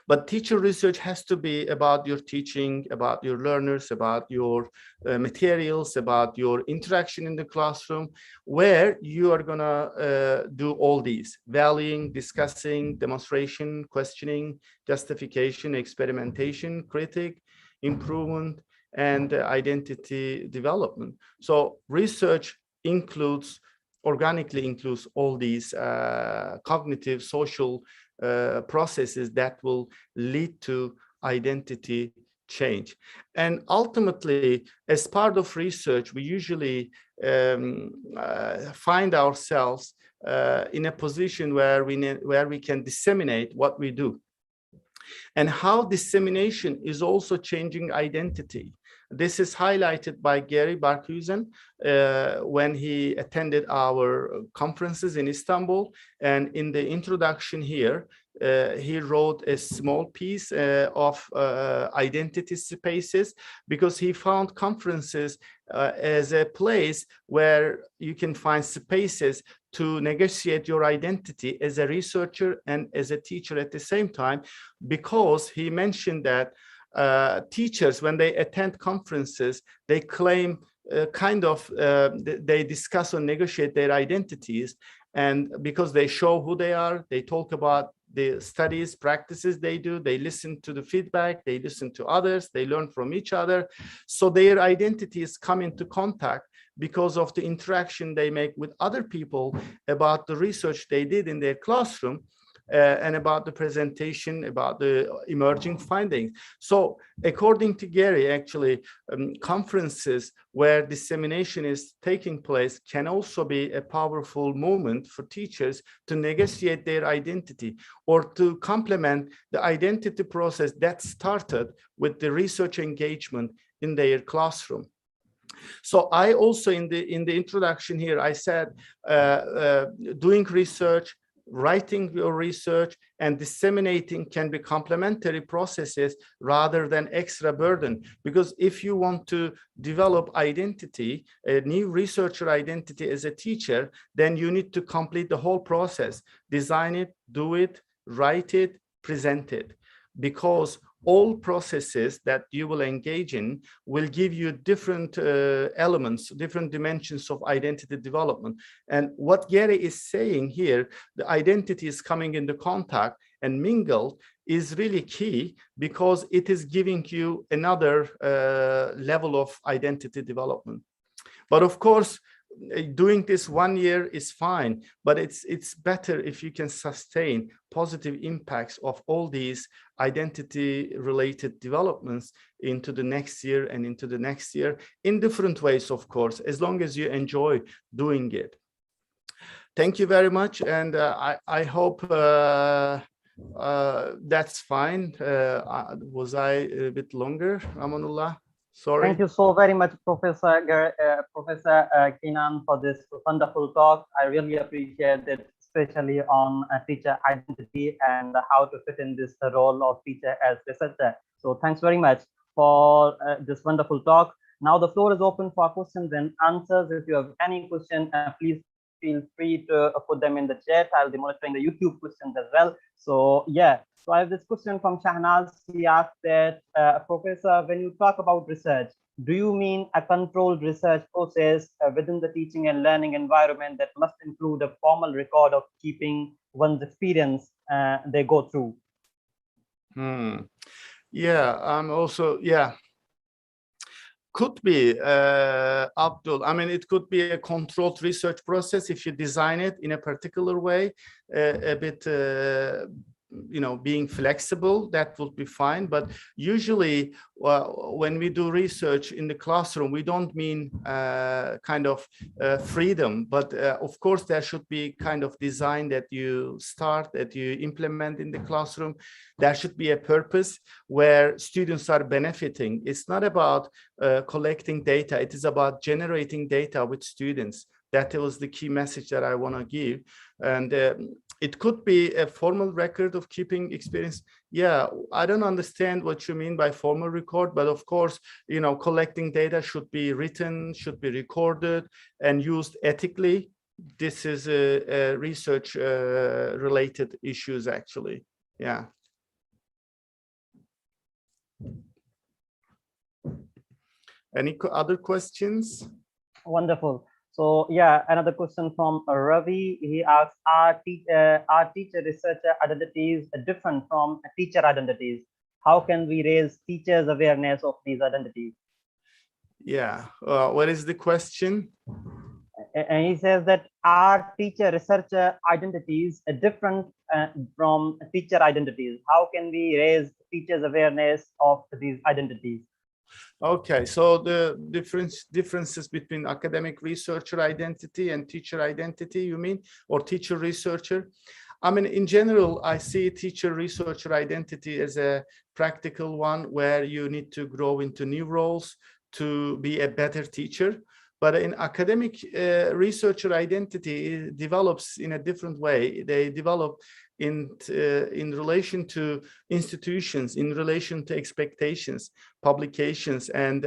But teacher research has to be about your teaching, about your learners, about your materials, about your interaction in the classroom, where you are gonna do all these: valuing, discussing, demonstration, questioning, justification, experimentation, critique, improvement, and identity development. So research organically includes all these cognitive, social processes that will lead to identity change. And ultimately, as part of research, we usually find ourselves in a position where we can disseminate what we do. And how dissemination is also changing identity. This is highlighted by Gary Barkhuizen when he attended our conferences in Istanbul. And in the introduction here, he wrote a small piece of identity spaces, because he found conferences as a place where you can find spaces to negotiate your identity as a researcher and as a teacher at the same time, because he mentioned that teachers, when they attend conferences, they claim they discuss or negotiate their identities, and because they show who they are, they talk about the studies, practices they do, they listen to the feedback, they listen to others, they learn from each other. So their identities come into contact because of the interaction they make with other people about the research they did in their classroom. And about the presentation, about the emerging findings. So according to Gary, actually, conferences where dissemination is taking place can also be a powerful moment for teachers to negotiate their identity, or to complement the identity process that started with the research engagement in their classroom. So I also, in the introduction here, I said doing research, writing your research, and disseminating can be complementary processes rather than extra burden. Because if you want to develop identity, a new researcher identity as a teacher, then you need to complete the whole process: design it, do it, write it, present it. Because all processes that you will engage in will give you different elements, different dimensions of identity development. And what Gary is saying here, the identity is coming into contact and mingled, is really key, because it is giving you another level of identity development. But of course, doing this 1 year is fine, but it's better if you can sustain positive impacts of all these identity related developments into the next year and into the next year, in different ways, of course, as long as you enjoy doing it. Thank you very much, and I hope that's fine. Was I a bit longer, Amanullah? Sorry. Thank you so very much, Professor Kenan, for this wonderful talk. I really appreciate it, especially on teacher identity and how to fit in this role of teacher as researcher. So thanks very much for this wonderful talk. Now the floor is open for questions and answers. If you have any question, please feel free to put them in the chat. I'll be monitoring the YouTube questions as well. So yeah, so I have this question from Shahnaz. He asked that, Professor, when you talk about research, do you mean a controlled research process within the teaching and learning environment that must include a formal record of keeping one's experience they go through? Yeah, I'm also, yeah. Could be, Abdul. I mean, it could be a controlled research process if you design it in a particular way, a bit, being flexible, that would be fine. But usually when we do research in the classroom, we don't mean kind of freedom, but of course there should be kind of design that you start, that you implement in the classroom. There should be a purpose where students are benefiting. It's not about collecting data, it is about generating data with students. That was the key message that I want to give. And it could be a formal record of keeping experience. Yeah, I don't understand what you mean by formal record, but of course, collecting data should be written, should be recorded and used ethically. This is a research related issues, actually. Yeah. Any other questions? Wonderful. So yeah, another question from Ravi. He asks, are teacher researcher identities different from teacher identities? How can we raise teachers' awareness of these identities? Yeah, what is the question? And he says that are teacher researcher identities different from teacher identities? How can we raise teachers' awareness of these identities? Okay, so the differences between academic researcher identity and teacher identity, you mean, or teacher researcher? I mean, in general, I see teacher researcher identity as a practical one where you need to grow into new roles to be a better teacher. But in academic researcher identity, it develops in a different way. They develop in relation to institutions, in relation to expectations, publications, and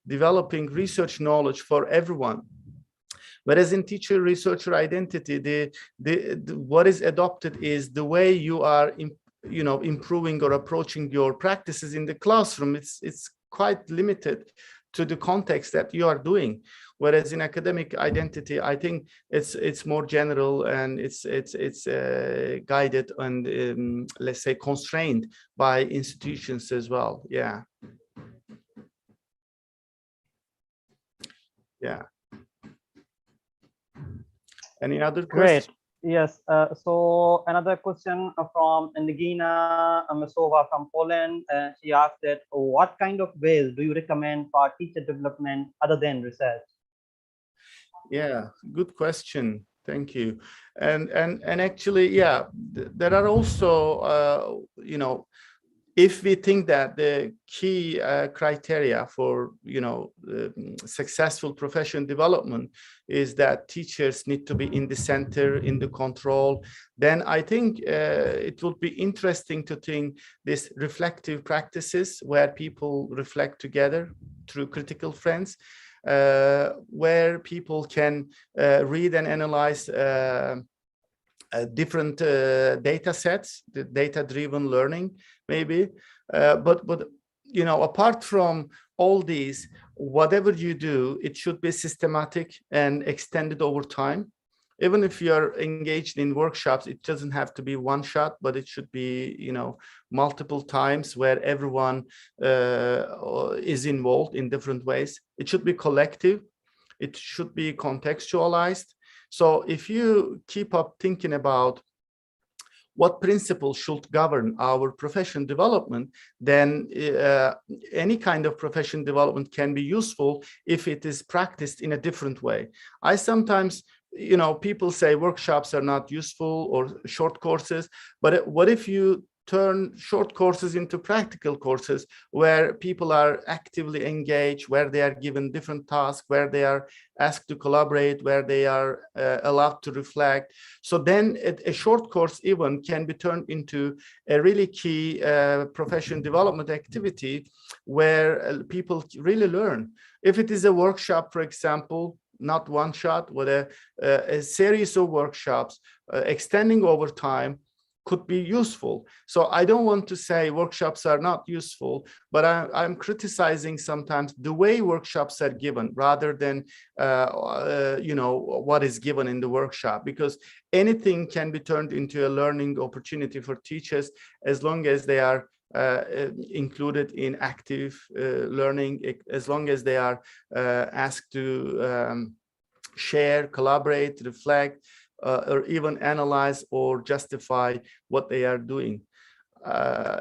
developing research knowledge for everyone. Whereas in teacher researcher identity, what is adopted is the way you are, improving or approaching your practices in the classroom. It's quite limited to the context that you are doing. Whereas in academic identity, I think it's more general and it's guided and let's say constrained by institutions as well. Yeah. Yeah. Any other questions? Great. Yes. So another question from Nagina Masova from Poland. She asked that what kind of ways do you recommend for teacher development other than research? Yeah, good question. Thank you. And actually, yeah, there are also, if we think that the key criteria for, successful profession development is that teachers need to be in the center, in the control, then I think it would be interesting to think this reflective practices where people reflect together through critical friends, where people can read and analyze different data sets, the data-driven learning, maybe. But apart from all these, whatever you do, it should be systematic and extended over time. Even if you're engaged in workshops, it doesn't have to be one shot, but it should be, multiple times where everyone is involved in different ways. It should be collective. It should be contextualized. So if you keep up thinking about what principles should govern our profession development, then any kind of profession development can be useful if it is practiced in a different way. I sometimes, people say workshops are not useful or short courses, but what if you turn short courses into practical courses where people are actively engaged, where they are given different tasks, where they are asked to collaborate, where they are allowed to reflect. So then a short course even can be turned into a really key profession development activity where people really learn. If it is a workshop, for example, not one shot, but a series of workshops extending over time, could be useful. So I don't want to say workshops are not useful, but I'm criticizing sometimes the way workshops are given rather than, what is given in the workshop, because anything can be turned into a learning opportunity for teachers as long as they are included in active learning, as long as they are asked to share, collaborate, reflect, or even analyze or justify what they are doing.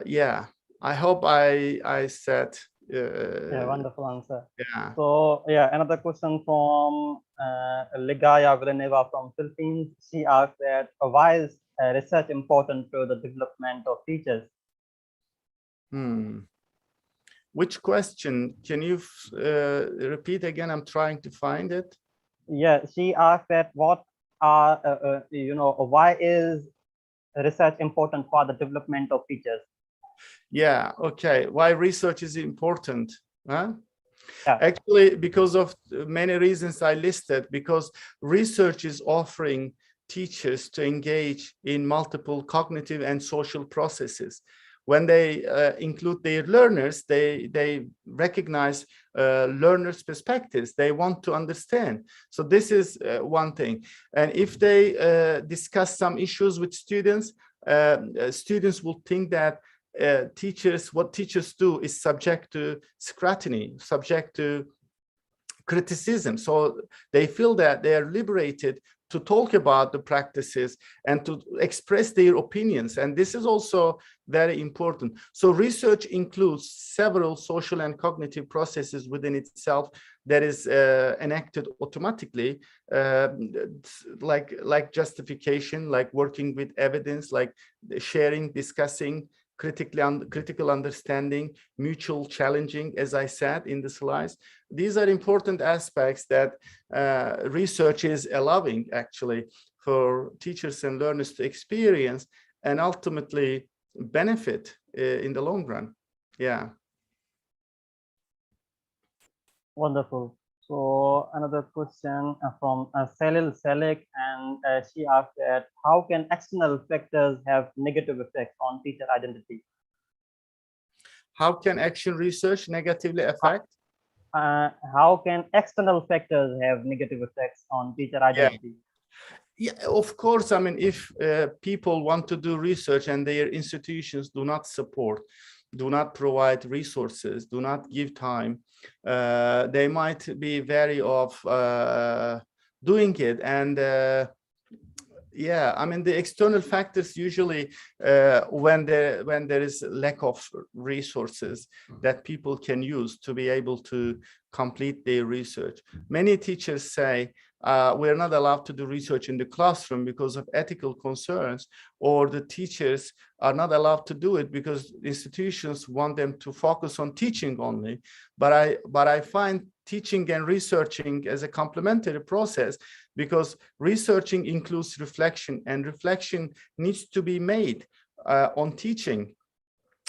Yeah, I hope I said. Yeah, wonderful answer. Yeah. So yeah, another question from Ligaya Villanueva from Philippines. She asked that why is research important for the development of teachers? Which question? Can you repeat again? I'm trying to find it. Yeah, she asked that what are why is research important for the development of teachers? Yeah, okay. Why research is important? Huh? Yeah. Actually, because of many reasons I listed, because research is offering teachers to engage in multiple cognitive and social processes. When they include their learners, they recognize learners' perspectives. They want to understand. So this is one thing. And if they discuss some issues with students, students will think that what teachers do is subject to scrutiny, subject to criticism. So they feel that they are liberated to talk about the practices and to express their opinions. And this is also very important. So research includes several social and cognitive processes within itself that is enacted automatically, like justification, like working with evidence, like sharing, discussing, critical understanding, mutual challenging, as I said in the slides. These are important aspects that research is allowing actually for teachers and learners to experience and ultimately benefit in the long run. Yeah. Wonderful. So another question from Salil Salik, and she asked that how can external factors have negative effects on teacher identity? How can action research negatively affect? How can external factors have negative effects on teacher identity? Yeah, of course. I mean, if people want to do research and their institutions do not support, do not provide resources, do not give time, they might be wary of doing it. And yeah, I mean, the external factors usually when there is lack of resources that people can use to be able to complete their research. Many teachers say we're not allowed to do research in the classroom because of ethical concerns, or the teachers are not allowed to do it because institutions want them to focus on teaching only. But I find teaching and researching as a complementary process, because researching includes reflection, and reflection needs to be made on teaching.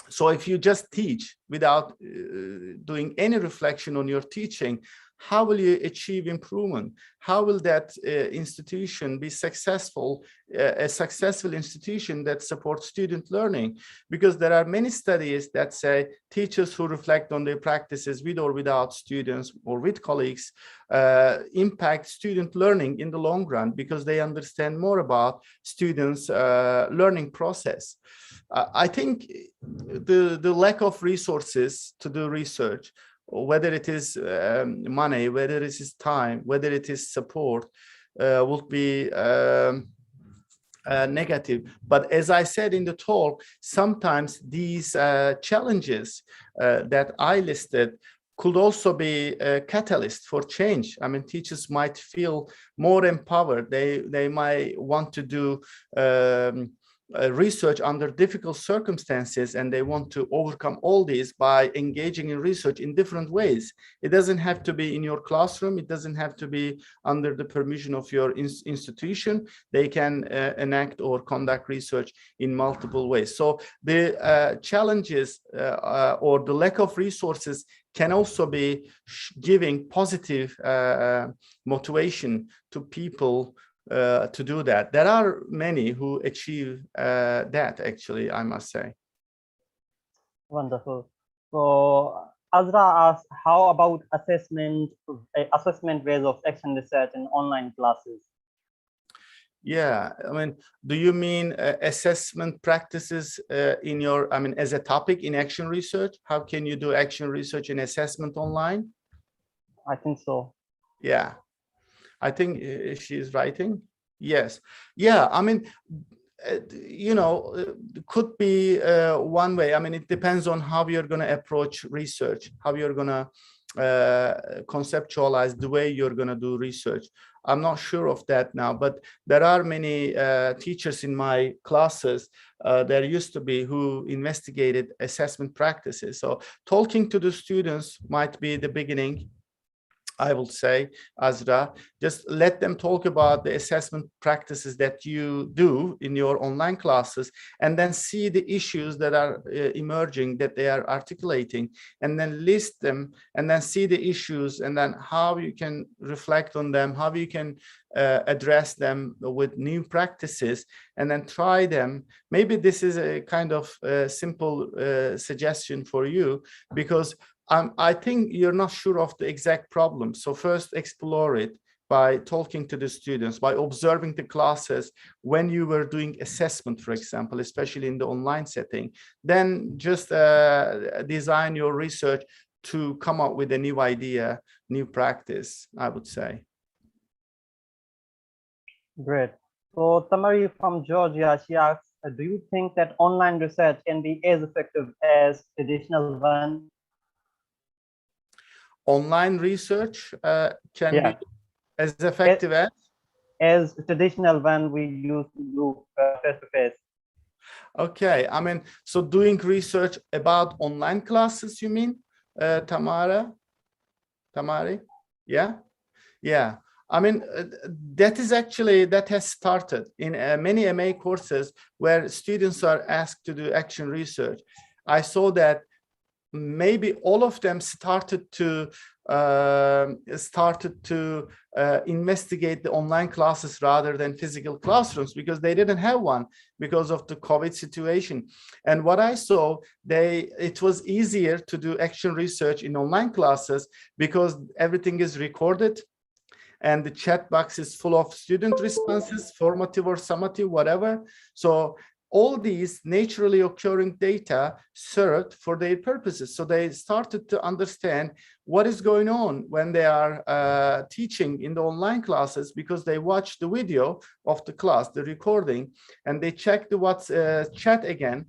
So if you just teach without doing any reflection on your teaching, how will you achieve improvement? How will that institution be successful, a successful institution that supports student learning? Because there are many studies that say teachers who reflect on their practices with or without students or with colleagues impact student learning in the long run, because they understand more about students' learning process. I think the lack of resources to do research, whether it is money, whether it is time, whether it is support, will be negative. But as I said in the talk, sometimes these challenges that I listed could also be a catalyst for change. I mean, teachers might feel more empowered. They might want to do research under difficult circumstances, and they want to overcome all these by engaging in research in different ways. It doesn't have to be in your classroom. It doesn't have to be under the permission of your institution. They can enact or conduct research in multiple ways. So the challenges or the lack of resources can also be giving positive motivation to people to do that. There are many who achieve that, actually, I must say. Wonderful. So Azra asked, how about assessment ways of action research in online classes? Yeah, I mean, do you mean assessment practices in your, I mean, as a topic in action research? How can you do action research and assessment online? I think so. Yeah, I think she is writing. Yes. Yeah, I mean, you know, could be one way. I mean, it depends on how you're going to approach research, how you're going to conceptualize the way you're going to do research. I'm not sure of that now, but there are many teachers in my classes, there used to be, who investigated assessment practices. So talking to the students might be the beginning, I will say, Azra. Just let them talk about the assessment practices that you do in your online classes, and then see the issues that are emerging, that they are articulating, and then list them, and then see the issues, and then how you can reflect on them, how you can address them with new practices, and then try them. Maybe this is a kind of simple suggestion for you, because I think you're not sure of the exact problem. So first explore it by talking to the students, by observing the classes when you were doing assessment, for example, especially in the online setting. Then just design your research to come up with a new idea, new practice, I would say. Great. So Tamari from Georgia, she asks, do you think that online research can be as effective as traditional one? Online research can be as effective as traditional one we used to do face-to-face. Okay, I mean, so doing research about online classes, you mean, Tamari? Yeah, yeah. I mean, that has started in many MA courses where students are asked to do action research. I saw that maybe all of them started to investigate the online classes rather than physical classrooms, because they didn't have one because of the COVID situation. And what I saw, it was easier to do action research in online classes because everything is recorded, and the chat box is full of student responses, formative or summative, whatever. So all these naturally occurring data served for their purposes. So they started to understand what is going on when they are teaching in the online classes, because they watch the video of the class, the recording, and they check the chat again.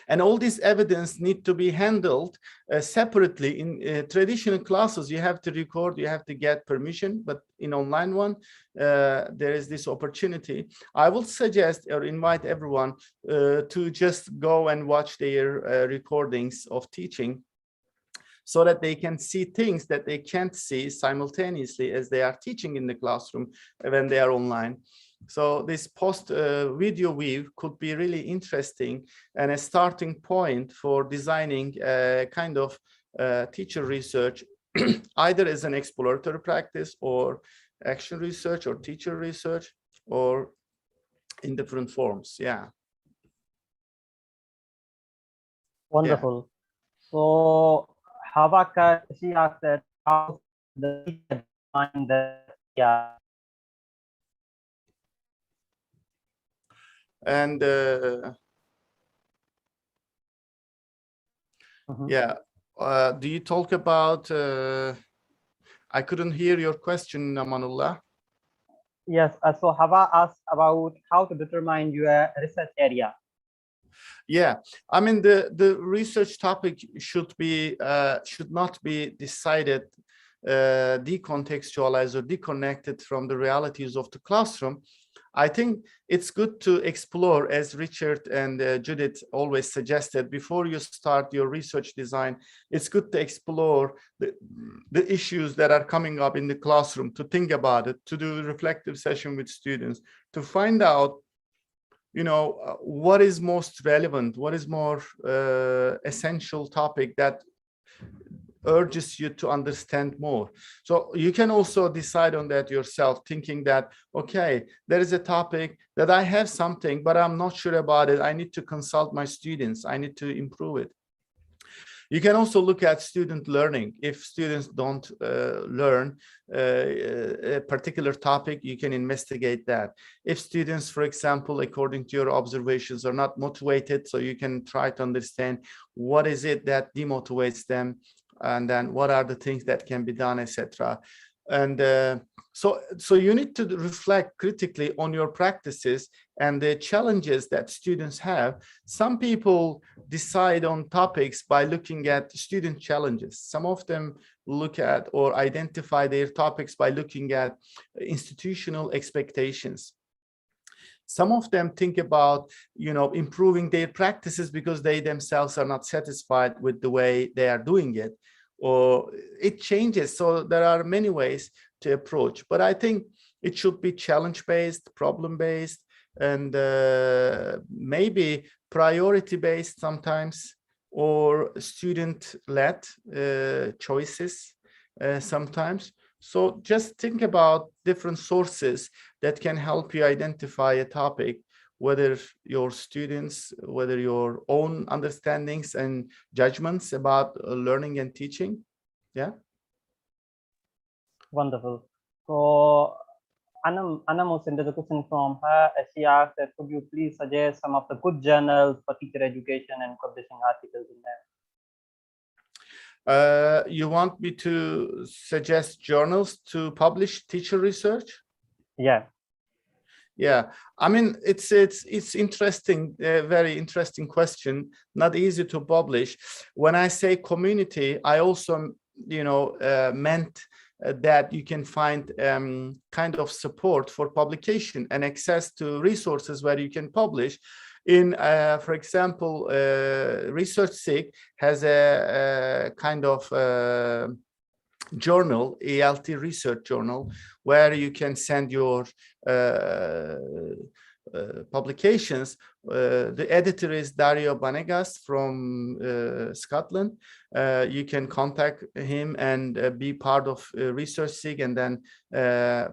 And all this evidence need to be handled separately. In traditional classes, you have to record, you have to get permission, but in online one, there is this opportunity. I will suggest or invite everyone to just go and watch their recordings of teaching, so that they can see things that they can't see simultaneously as they are teaching in the classroom when they are online. So this post video view could be really interesting and a starting point for designing a kind of teacher research, either as an exploratory practice or action research or teacher research, or in different forms. Yeah. Wonderful. Yeah. So Havaka, she asked that how the teacher define the And yeah, do you talk about, I couldn't hear your question, Amanullah. Yes, so Hava asked about how to determine your research area. Yeah, I mean, the research topic should not be decided, decontextualized or disconnected from the realities of the classroom. I think it's good to explore, as Richard and Judith always suggested, before you start your research design, it's good to explore the issues that are coming up in the classroom, to think about it, to do a reflective session with students, to find out, you know, what is most relevant, what is more essential topic that urges you to understand more. So you can also decide on that yourself, thinking that, okay, there is a topic that I have something, but I'm not sure about it. I need to consult my students. I need to improve it. You can also look at student learning. If students don't learn a particular topic, you can investigate that. If students, for example, according to your observations, are not motivated, so you can try to understand what is it that demotivates them, and then what are the things that can be done, etc. And so you need to reflect critically on your practices and the challenges that students have. Some people decide on topics by looking at student challenges. Some of them look at or identify their topics by looking at institutional expectations. Some of them think about, improving their practices because they themselves are not satisfied with the way they are doing it, or it changes. So there are many ways to approach, but I think it should be challenge-based, problem-based, and maybe priority-based sometimes, or student-led choices sometimes. So just think about different sources that can help you identify a topic, whether your students, whether your own understandings and judgments about learning and teaching. Yeah. Wonderful. So Anna moved into the question from her, as she asked that could you please suggest some of the good journals for teacher education and publishing articles in them? You want me to suggest journals to publish teacher research? Yeah. Yeah, I mean, it's interesting, very interesting question, not easy to publish. When I say community, I also, meant that you can find kind of support for publication and access to resources where you can publish. For example, ResearchSeek has a kind of journal, ELT research journal, where you can send your publications. The editor is Dario Banegas from Scotland. You can contact him and be part of ResearchSeek, and then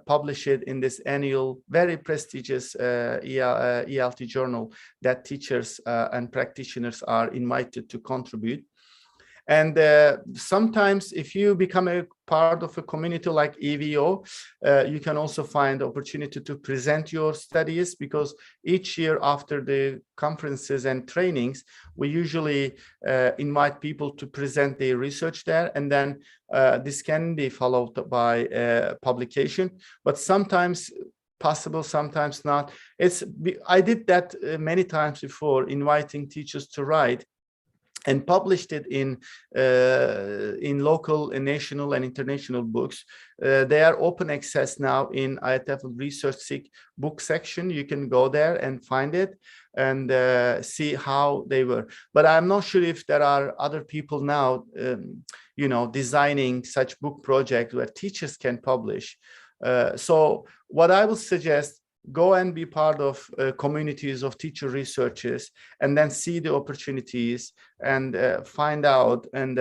publish it in this annual, very prestigious ELT journal that teachers and practitioners are invited to contribute. And sometimes if you become a part of a community like EVO, you can also find opportunity to present your studies, because each year after the conferences and trainings, we usually invite people to present their research there. And then this can be followed by publication, but sometimes possible, sometimes not. I did that many times before, inviting teachers to write, and published it in local and national and international books. They are open access now in IATEFL ResearchSeek book section. You can go there and find it and see how they were. But I'm not sure if there are other people now, designing such book projects where teachers can publish. So what I would suggest, go and be part of communities of teacher researchers, and then see the opportunities and find out. And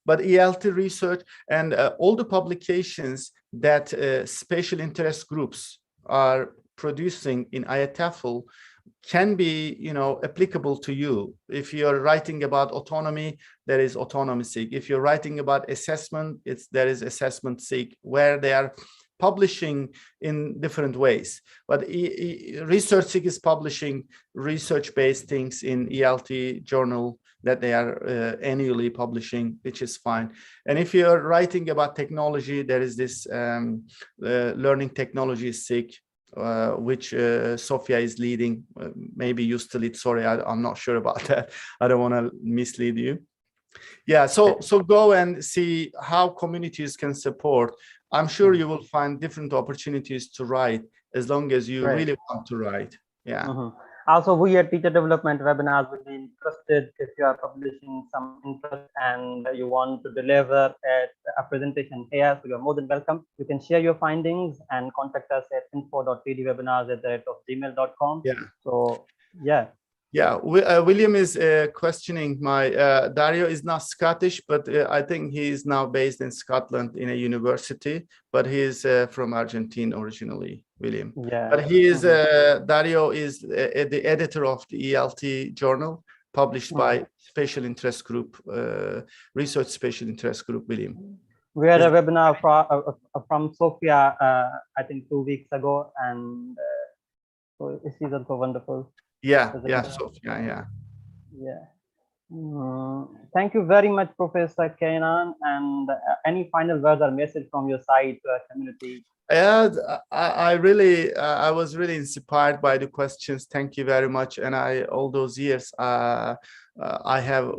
but ELT research and all the publications that special interest groups are producing in IATEFL can be, applicable to you. If you're writing about autonomy, there is Autonomy-Seek. If you're writing about assessment, there is Assessment-Seek, where they are publishing in different ways. But ResearchSeek is publishing research-based things in ELT journal that they are annually publishing, which is fine. And if you're writing about technology, there is this Learning Technology Seek, which Sofia is leading. Maybe you still lead, sorry, I'm not sure about that. I don't want to mislead you. Yeah, so go and see how communities can support. I'm sure you will find different opportunities to write, as long as you really want to write. Yeah. Also, we at Teacher Development Webinars will be interested if you are publishing some interest and you want to deliver a presentation here. So you're more than welcome. You can share your findings and contact us at info.tdwebinars@gmail.com. Yeah. So yeah. Yeah, William is questioning Dario is not Scottish, but I think he is now based in Scotland in a university, but he is from Argentina originally, William. Yeah. But he is, Dario is the editor of the ELT journal, published by special interest group, research special interest group, William. We had a webinar from Sofia, I think 2 weeks ago, and so she's also wonderful. Yeah, Sofia, yeah. Thank you very much, Professor Kenan. And any final words or message from your side to our community? Yeah, I was really inspired by the questions. Thank you very much. And all those years, I have,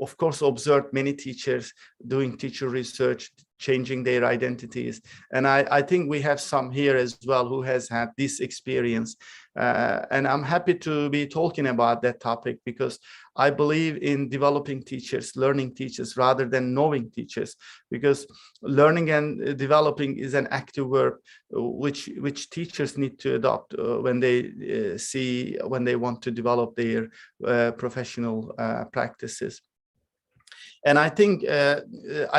of course, observed many teachers doing teacher research, changing their identities. And I think we have some here as well who has had this experience. And I'm happy to be talking about that topic because I believe in developing teachers, learning teachers rather than knowing teachers, because learning and developing is an active verb which teachers need to adopt when they want to develop their professional practices. And I think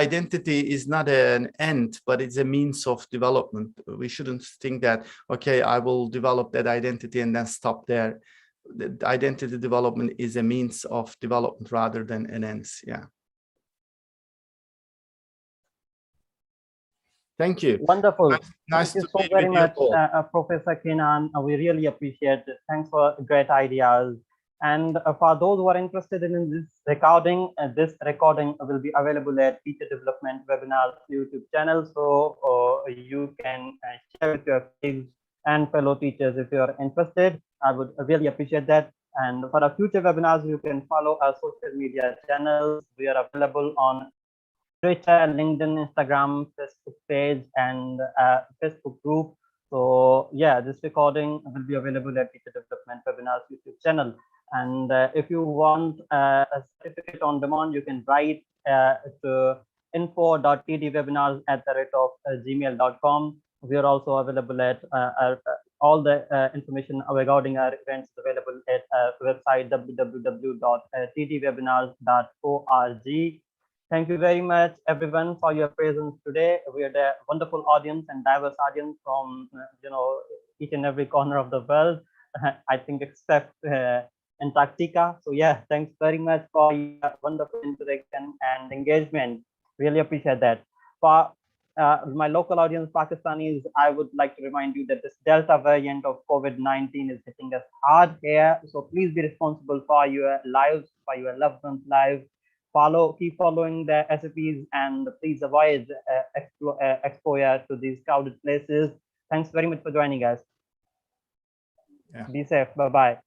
identity is not an end, but it's a means of development. We shouldn't think that, okay, I will develop that identity and then stop there. The identity development is a means of development rather than an end. Yeah. Thank you. Wonderful. Nice Thank you to so be very with you much, all. Professor Kenan. We really appreciate it. Thanks for great ideas. And for those who are interested in this recording will be available at Teacher Development Webinars YouTube channel. So you can share with your colleagues and fellow teachers if you are interested. I would really appreciate that. And for our future webinars, you can follow our social media channels. We are available on Twitter, LinkedIn, Instagram, Facebook page, and Facebook group. So yeah, this recording will be available at Teacher Development Webinars YouTube channel. And if you want a certificate on demand, you can write to info.tdwebinars@gmail.com. We are also available at all the information regarding our events is available at our website www.tdwebinars.org. Thank you very much, everyone, for your presence today. We had a wonderful audience and diverse audience from each and every corner of the world. I think except Antarctica. So yeah, thanks very much for your wonderful interaction and engagement. Really appreciate that. For my local audience, Pakistanis, I would like to remind you that this Delta variant of COVID-19 is hitting us hard here. So please be responsible for your lives, for your loved ones' lives. Keep following the SOPs and please avoid exposure to these crowded places. Thanks very much for joining us. Yeah. Be safe. Bye-bye.